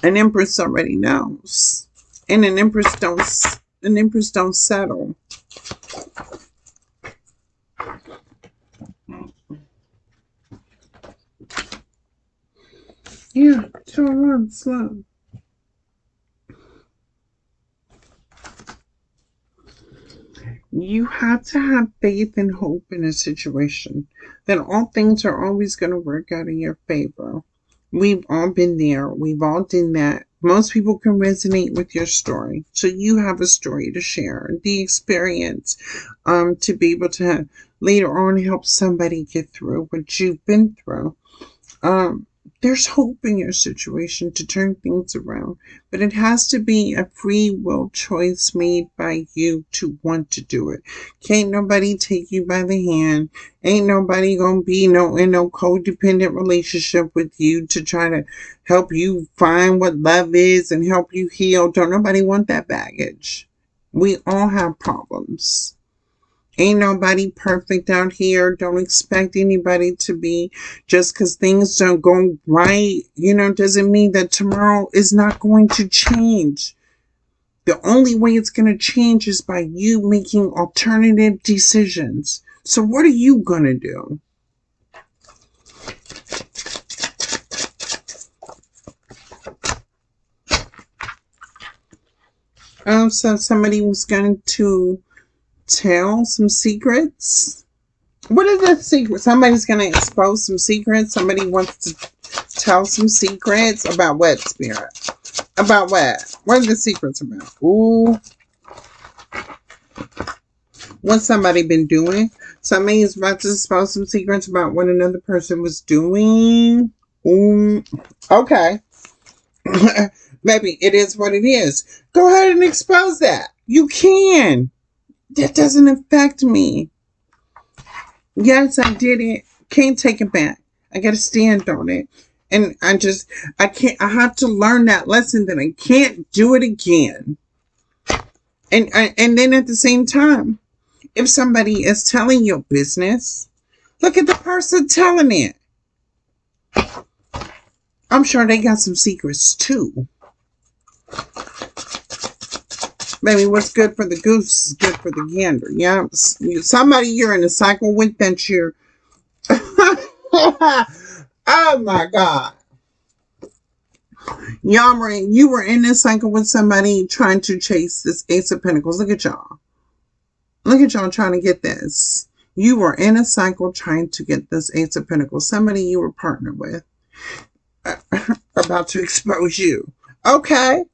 An empress already knows, and an empress don't settle. Yeah, 2 months love. You have to have faith and hope in a situation that all things are always going to work out in your favor. We've all been there. We've all done that. Most people can resonate with your story. So you have a story to share. The experience to be able to later on help somebody get through what you've been through. There's hope in your situation to turn things around, but it has to be a free will choice made by you to want to do it. Can't nobody take you by the hand. Ain't nobody gonna be in no codependent relationship with you to try to help you find what love is and help you heal. Don't nobody want that baggage. We all have problems. Ain't nobody perfect out here. Don't expect anybody to be. Just because things don't go right, doesn't mean that tomorrow is not going to change. The only way it's going to change is by you making alternative decisions. So what are you going to do? So somebody was going to tell some secrets. What are the secrets? Somebody's going to expose some secrets. Somebody wants to tell some secrets about what, Spirit? About what? What are the secrets about? Ooh. What's somebody been doing? Somebody is about to expose some secrets about what another person was doing. Ooh. Okay. Maybe it is what it is. Go ahead and expose that. You can. That doesn't affect me. Yes, I did it. Can't take it back. I got to stand on it. And I have to learn that lesson that I can't do it again. And then at the same time, if somebody is telling your business, look at the person telling it. I'm sure they got some secrets too. Baby, what's good for the goose is good for the gander. Yeah, somebody you're in a cycle with that you're. Oh my God. You were in this cycle with somebody trying to chase this Ace of Pentacles. Look at y'all. Look at y'all trying to get this. You were in a cycle trying to get this Ace of Pentacles. Somebody you were partnered with about to expose you. Okay.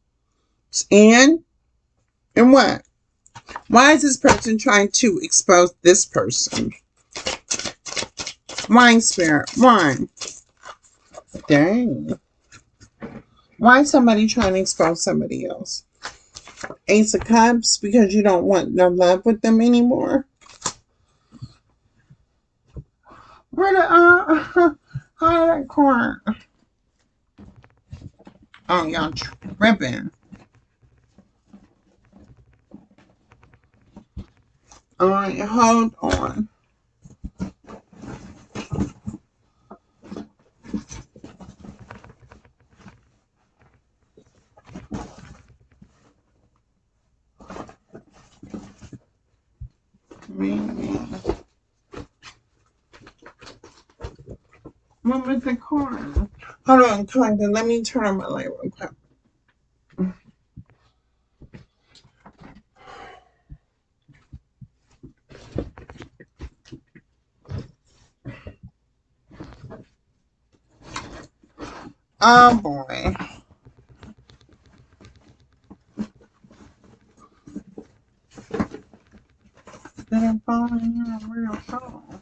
And what? Why is this person trying to expose this person? Wine spirit. Wine. Dang. Why is somebody trying to expose somebody else? Ace of Cups, because you don't want no love with them anymore. Where the how did that corn? Oh, y'all tripping. Alright, hold on. What was the corn? Hold on, Clinton. Let me turn on my light real quick. Oh boy. Did I fall in a real song?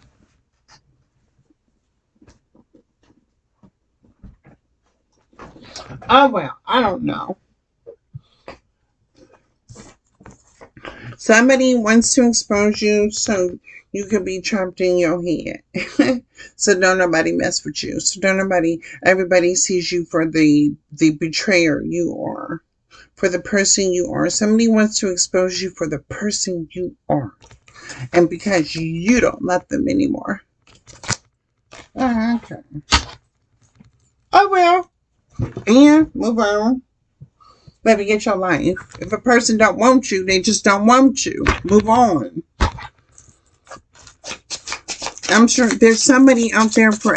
Oh well, I don't know. Somebody wants to expose you so you could be trapped in your head. So don't nobody mess with you. So don't nobody, everybody sees you for the betrayer you are. For the person you are. Somebody wants to expose you for the person you are. And because you don't love them anymore. Okay. Oh well. And move on. Baby, get your life. If a person don't want you, they just don't want you. Move on. I'm sure there's somebody out there for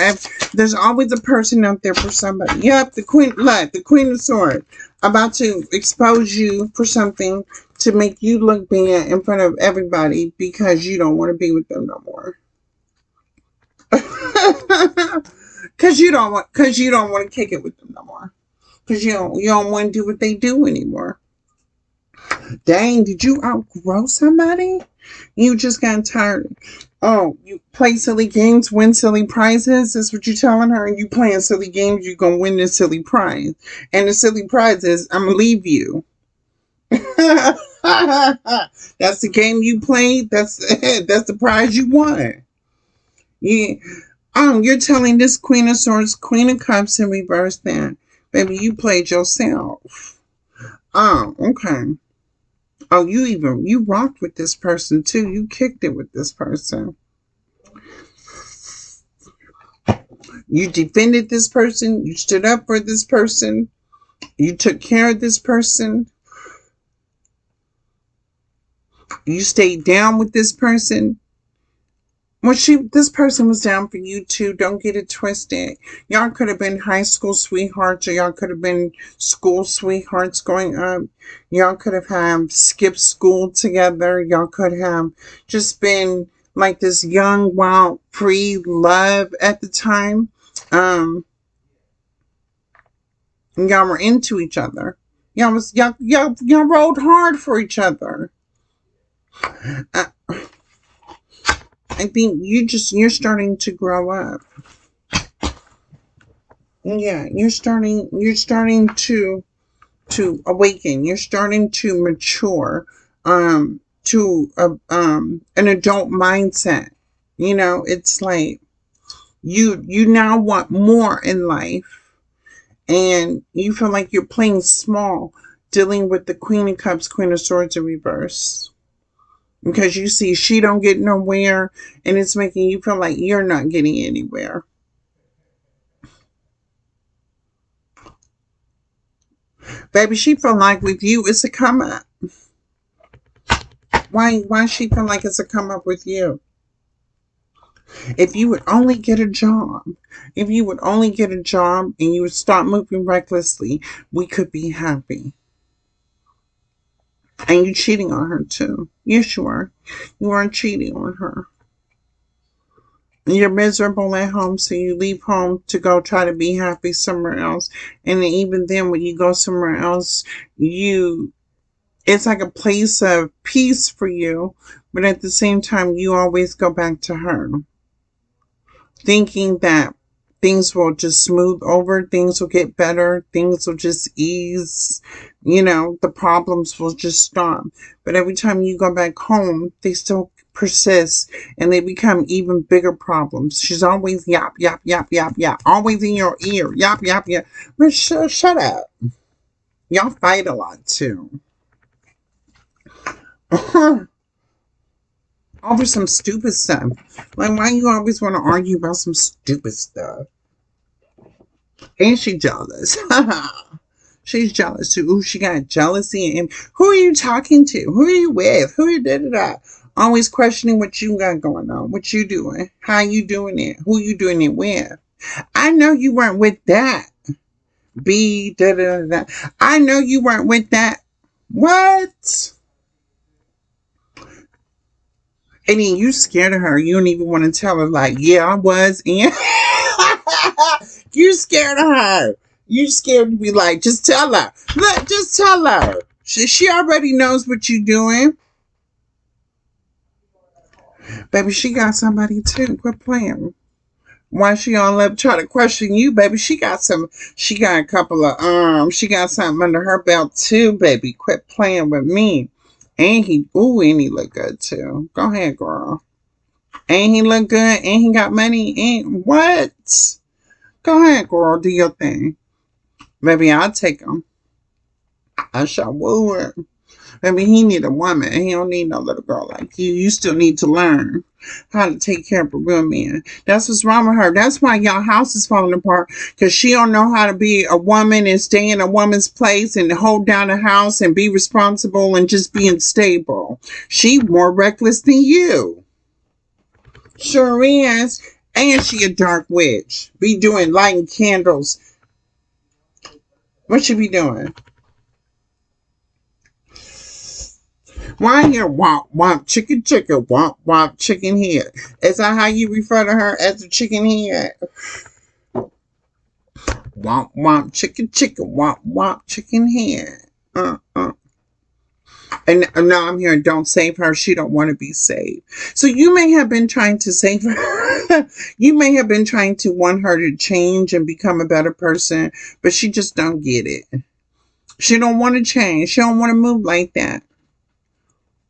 there's always a person out there for somebody. Yep, the Queen of Swords about to expose you for something to make you look bad in front of everybody because you don't want to be with them no more. Cause you don't want to kick it with them no more. Cause you don't want to do what they do anymore. Dang, did you outgrow somebody? You just got tired. Oh, you play silly games, win silly prizes? That's what you're telling her? You playing silly games, you're going to win this silly prize. And the silly prize is, I'm going to leave you. That's the game you played. That's the prize you won. Yeah. You're telling this Queen of Swords, Queen of Cups in reverse that. Baby, you played yourself. Oh, okay. Oh, you rocked with this person too. You kicked it with this person. You defended this person. You stood up for this person. You took care of this person. You stayed down with this person. Well, this person was down for you too. Don't get it twisted. Y'all could have been high school sweethearts, or y'all could have been school sweethearts growing up. Y'all could have skipped school together. Y'all could have just been like this young, wild, free love at the time. Y'all were into each other. Y'all rode hard for each other. Uh, I think you're starting to grow up. Yeah, you're starting to awaken. You're starting to mature to an adult mindset. It's like you now want more in life, and you feel like you're playing small dealing with the Queen of Cups, Queen of Swords in reverse. Because you see she don't get nowhere, and it's making you feel like you're not getting anywhere. Baby, she feel like with you it's a come up. Why she feel like it's a come up with you? If you would only get a job, if you would only get a job and you would stop moving recklessly, we could be happy. And you cheating on her too. Yes, you are. You are cheating on her. You're miserable at home, so you leave home to go try to be happy somewhere else. And even then, when you go somewhere else, you it's like a place of peace for you, but at the same time, you always go back to her, thinking that things will just smooth over, things will get better, things will just ease, the problems will just stop. But every time you go back home, they still persist and they become even bigger problems. She's always yap, yap, yap, yap, yap, always in your ear, yap, yap, yap. But shut up. Y'all fight a lot too. Over some stupid stuff. Like, why you always want to argue about some stupid stuff? And she jealous. She's jealous too. Ooh, she got jealousy. And who are you talking to? Who are you with? Who are you da-da-da? Always questioning what you got going on. What you doing? How you doing it? Who you doing it with? I know you weren't with that. B da-da-da-da. I know you weren't with that. What? And then you scared of her. You don't even want to tell her, like, yeah, I was. And you scared of her. You scared to be like, just tell her. Look, just tell her. She already knows what you're doing. Baby, she got somebody too. Quit playing. Why she all up trying to question you, baby? She got a couple of she got something under her belt too, baby. Quit playing with me. And he look good too. Go ahead, girl. And he look good, and he got money, and what? Go ahead, girl, do your thing. Maybe I'll take him. I shall woo her. Maybe he need a woman. He don't need no little girl like you. You still need to learn how to take care of a real man. That's what's wrong with her. That's why y'all house is falling apart. Because she don't know how to be a woman and stay in a woman's place and hold down a house and be responsible and just being stable. She more reckless than you. Sure is. And she a dark witch. Be doing lighting candles. What she be doing? Why here? Womp womp chicken chicken womp womp chicken head. Is that how you refer to her, as a chicken head? Womp womp chicken chicken womp womp chicken head. And now I'm hearing, don't save her. She don't want to be saved. So you may have been trying to save her. You may have been trying to want her to change and become a better person, but she just don't get it. She don't want to change. She don't want to move like that.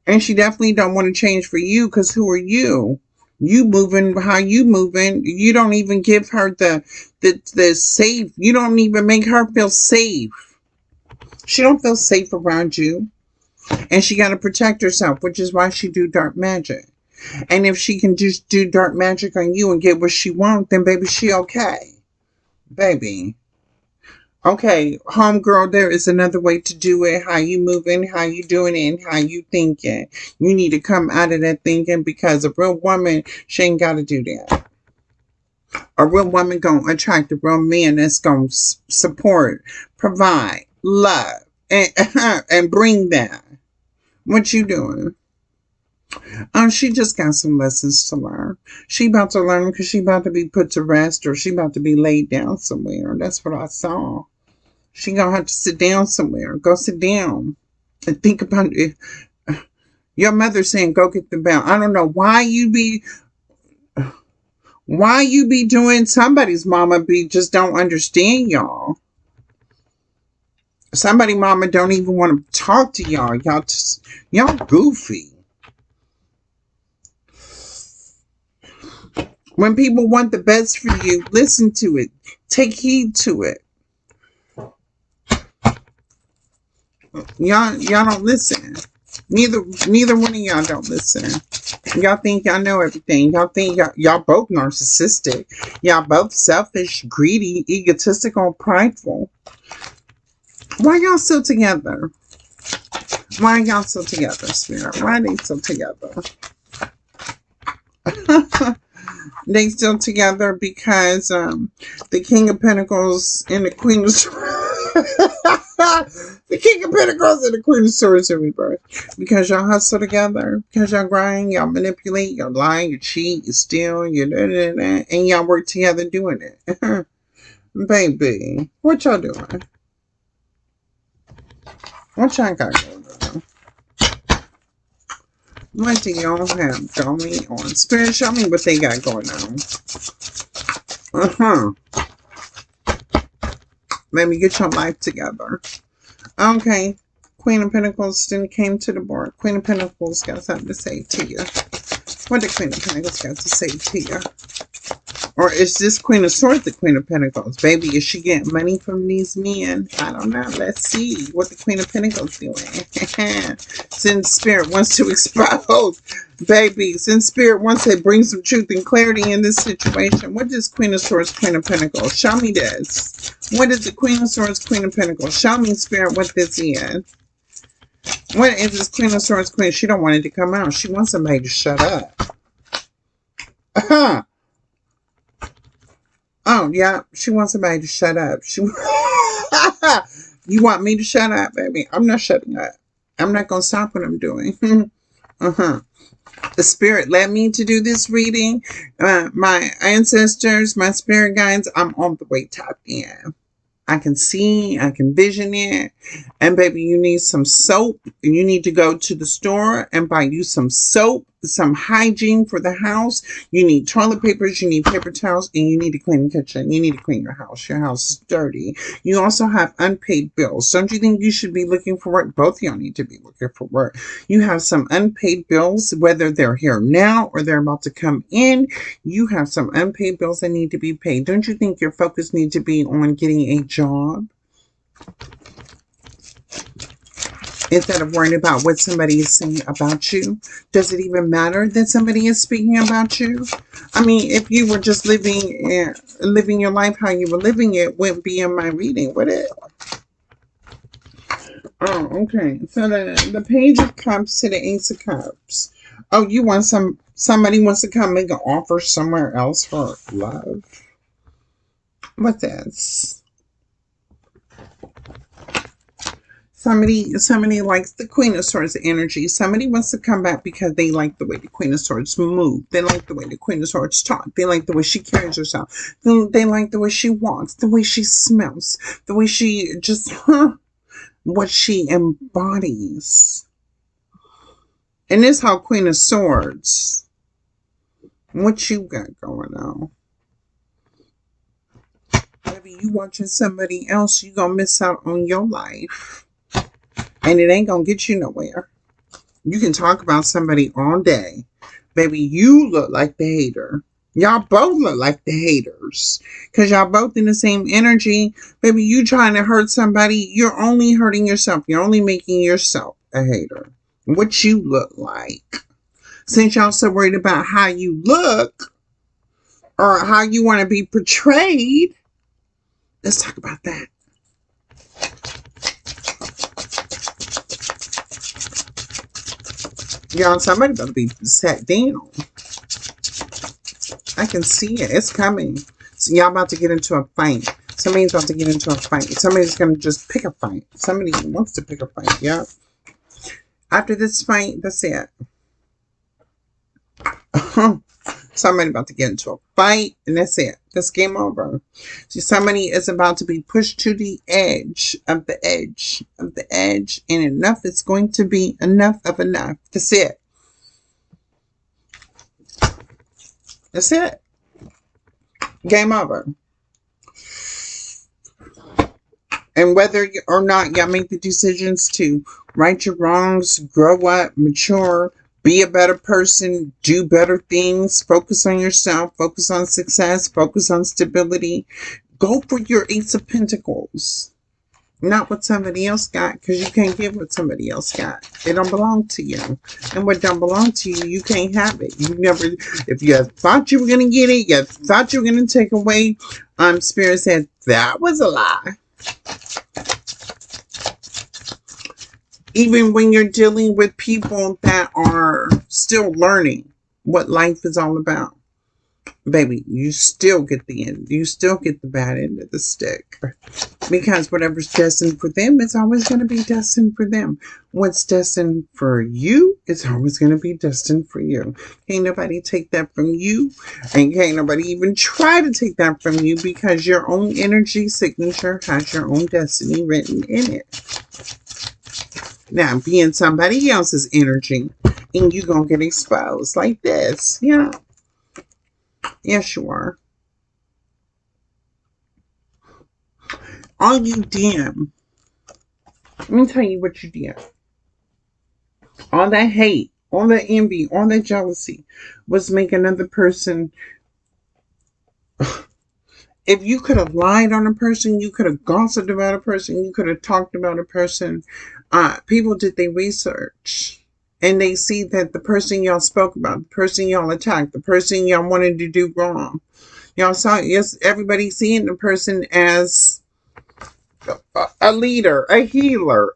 And she definitely don't want to change for you, because who are you? You moving how you moving. You don't even give her the safe. You don't even make her feel safe. She don't feel safe around you. And she got to protect herself, which is why she do dark magic. And if she can just do dark magic on you and get what she wants, then baby, she okay. Baby. Okay, homegirl, there is another way to do it. How you moving, how you doing it, and how you thinking. You need to come out of that thinking, because a real woman, she ain't got to do that. A real woman gonna attract a real man that's gonna support, provide, love, and, and bring that. What you doing? She just got some lessons to learn. She about to learn because she about to be put to rest, or she about to be laid down somewhere. That's what I saw. She gonna have to sit down somewhere. Go sit down and think about it. Your mother saying, go get the belt. I don't know why you be doing, somebody's mama just don't understand y'all. Somebody mama don't even want to talk to y'all. Y'all goofy. When people want the best for you, listen to it. Take heed to it. Y'all don't listen. Neither one of y'all don't listen. Y'all think y'all know everything. Y'all think y'all both narcissistic. Y'all both selfish, greedy, egotistical, prideful. Why y'all still together? Why y'all still together, Spirit? Why are they still together? They still together because the King of Pentacles and the Queen of The King of Pentacles and the Queen of Swords in reverse. Because y'all hustle together, because y'all grind, y'all manipulate, y'all lie, you cheat, you steal, you and y'all work together doing it. Baby, what y'all doing? What y'all got going on? What do y'all have going on? Spirit, show me what they got going on. Maybe get your life together. Okay. Queen of Pentacles then came to the board. Queen of Pentacles got something to say to you. What did Queen of Pentacles got to say to you? Or is this Queen of Swords the Queen of Pentacles? Baby, is she getting money from these men? I don't know. Let's see what the Queen of Pentacles doing. Since Spirit wants to expose, baby, since Spirit wants to bring some truth and clarity in this situation, what is Queen of Swords, Queen of Pentacles? Show me this. What is the Queen of Swords, Queen of Pentacles? Show me, Spirit, what this is. What is this Queen of Swords, Queen? She don't want it to come out. She wants somebody to shut up. Oh, yeah, she wants somebody to shut up. You want me to shut up, baby? I'm not shutting up. I'm not going to stop what I'm doing. The Spirit led me to do this reading. My ancestors, my spirit guides, I'm on the way tapped in. I can see, I can vision it. And baby, you need some soap. You need to go to the store and buy you some soap, some hygiene for the house. You need toilet papers, you need paper towels, and you need to clean the kitchen. You need to clean your house. Your house is dirty. You also have unpaid bills. Don't you think you should be looking for work? Both of y'all need to be looking for work. You have some unpaid bills, whether they're here now or they're about to come in. You have some unpaid bills that need to be paid. Don't you think your focus needs to be on getting a job instead of worrying about what somebody is saying about you? Does it even matter that somebody is speaking about you? I mean, if you were just living your life how you were living it, wouldn't be in my reading, would it? Oh, okay. So the Page of Cups to the Ace of Cups. Oh, you want somebody wants to come make an offer somewhere else for love. What's this? Somebody likes the Queen of Swords energy. Somebody wants to come back because they like the way the Queen of Swords move. They like the way the Queen of Swords talk. They like the way she carries herself. They like the way she walks, the way she smells, the way she just, what she embodies. And this how Queen of Swords. What you got going on? Maybe you watching somebody else, you gonna miss out on your life. And it ain't gonna get you nowhere. You can talk about somebody all day. Baby, you look like the hater. Y'all both look like the haters. Because y'all both in the same energy. Baby, you trying to hurt somebody, you're only hurting yourself. You're only making yourself a hater. What you look like. Since y'all so worried about how you look or how you want to be portrayed, let's talk about that. Y'all, somebody better be sat down. I can see it. It's coming. So y'all about to get into a fight. Somebody's about to get into a fight. Somebody's going to just pick a fight. Somebody wants to pick a fight. Yep. After this fight, that's it. Somebody about to get into a fight, and that's it. That's game over. So somebody is about to be pushed to the edge of the edge of the edge, and enough is going to be enough of enough. That's it. That's it. Game over. And whether or not y'all make the decisions to right your wrongs, grow up, mature, be a better person, do better things, focus on yourself, focus on success, focus on stability. Go for your Ace of Pentacles. Not what somebody else got, because you can't give what somebody else got. It don't belong to you. And what don't belong to you, you can't have it. You never, if you thought you were going to get it, you thought you were going to take away, Spirit said, that was a lie. Even when you're dealing with people that are still learning what life is all about. baby, you still get the end. You still get the bad end of the stick. Because whatever's destined for them, it's always going to be destined for them. What's destined for you, it's always going to be destined for you. Can't nobody take that from you. And can't nobody even try to take that from you, because your own energy signature has your own destiny written in it. Now, being somebody else's energy, and you going to get exposed like this. Yeah. Yes, you are. All you did, let me tell you what you did. All that hate, all that envy, all that jealousy was make another person. If you could have lied on a person, you could have gossiped about a person, you could have talked about a person. People did their research, and they see that the person y'all spoke about, the person y'all attacked, the person y'all wanted to do wrong, y'all saw, yes, everybody seeing the person as a leader, a healer,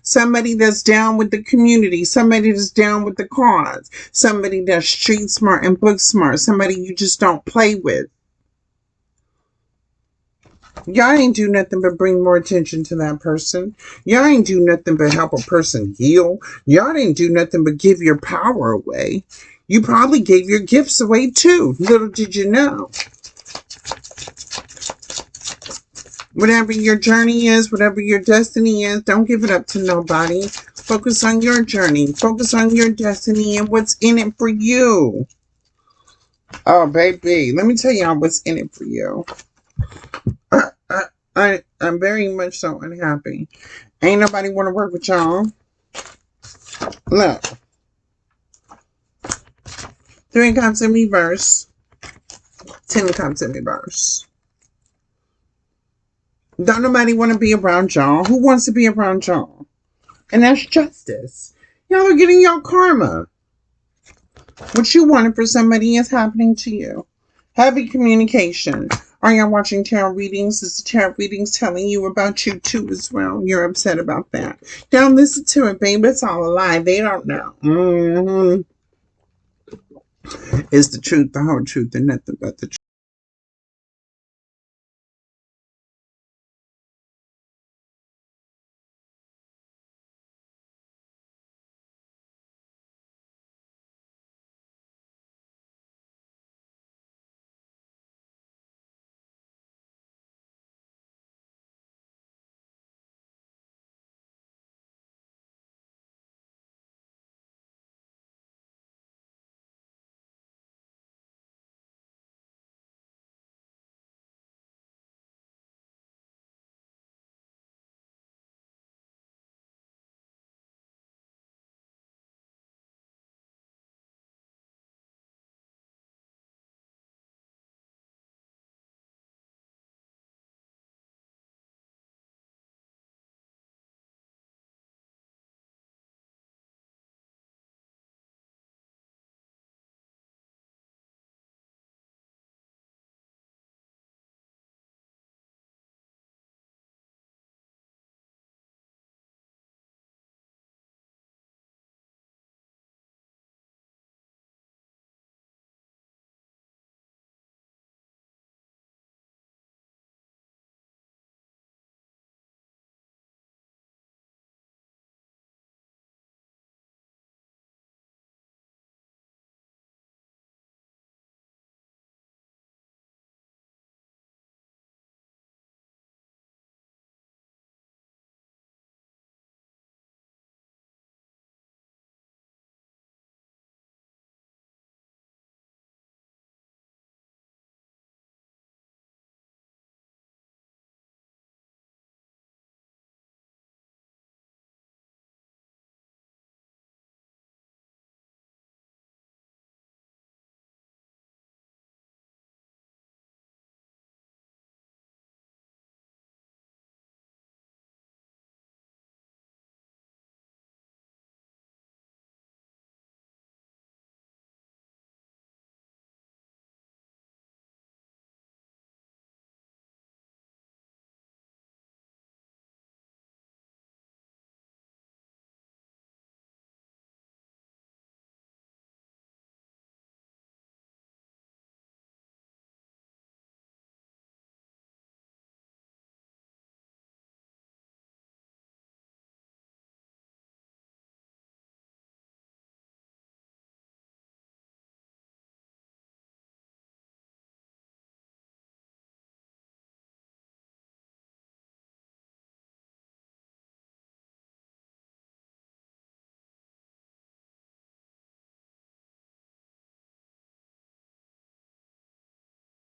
somebody that's down with the community, somebody that's down with the cause, somebody that's street smart and book smart, somebody you just don't play with. Y'all ain't do nothing but bring more attention to that person. Y'all ain't do nothing but help a person heal. Y'all didn't do nothing but give your power away. You probably gave your gifts away too. Little did you know. Whatever your journey is, whatever your destiny is, don't give it up to nobody. Focus on your journey. Focus on your destiny and what's in it for you. Oh, baby, let me tell y'all what's in it for you. I'm very much so unhappy. Ain't nobody want to work with y'all. Look. 3 comes in reverse. 10 comes in reverse. Don't nobody want to be around y'all. Who wants to be around y'all? And that's justice. Y'all are getting your karma. What you wanted for somebody is happening to you. Heavy communication. Are y'all watching tarot readings? Is the tarot readings telling you about you too as well? You're upset about that. Don't listen to it, babe. It's all a lie. They don't know. It's the truth, the whole truth, and nothing but the truth.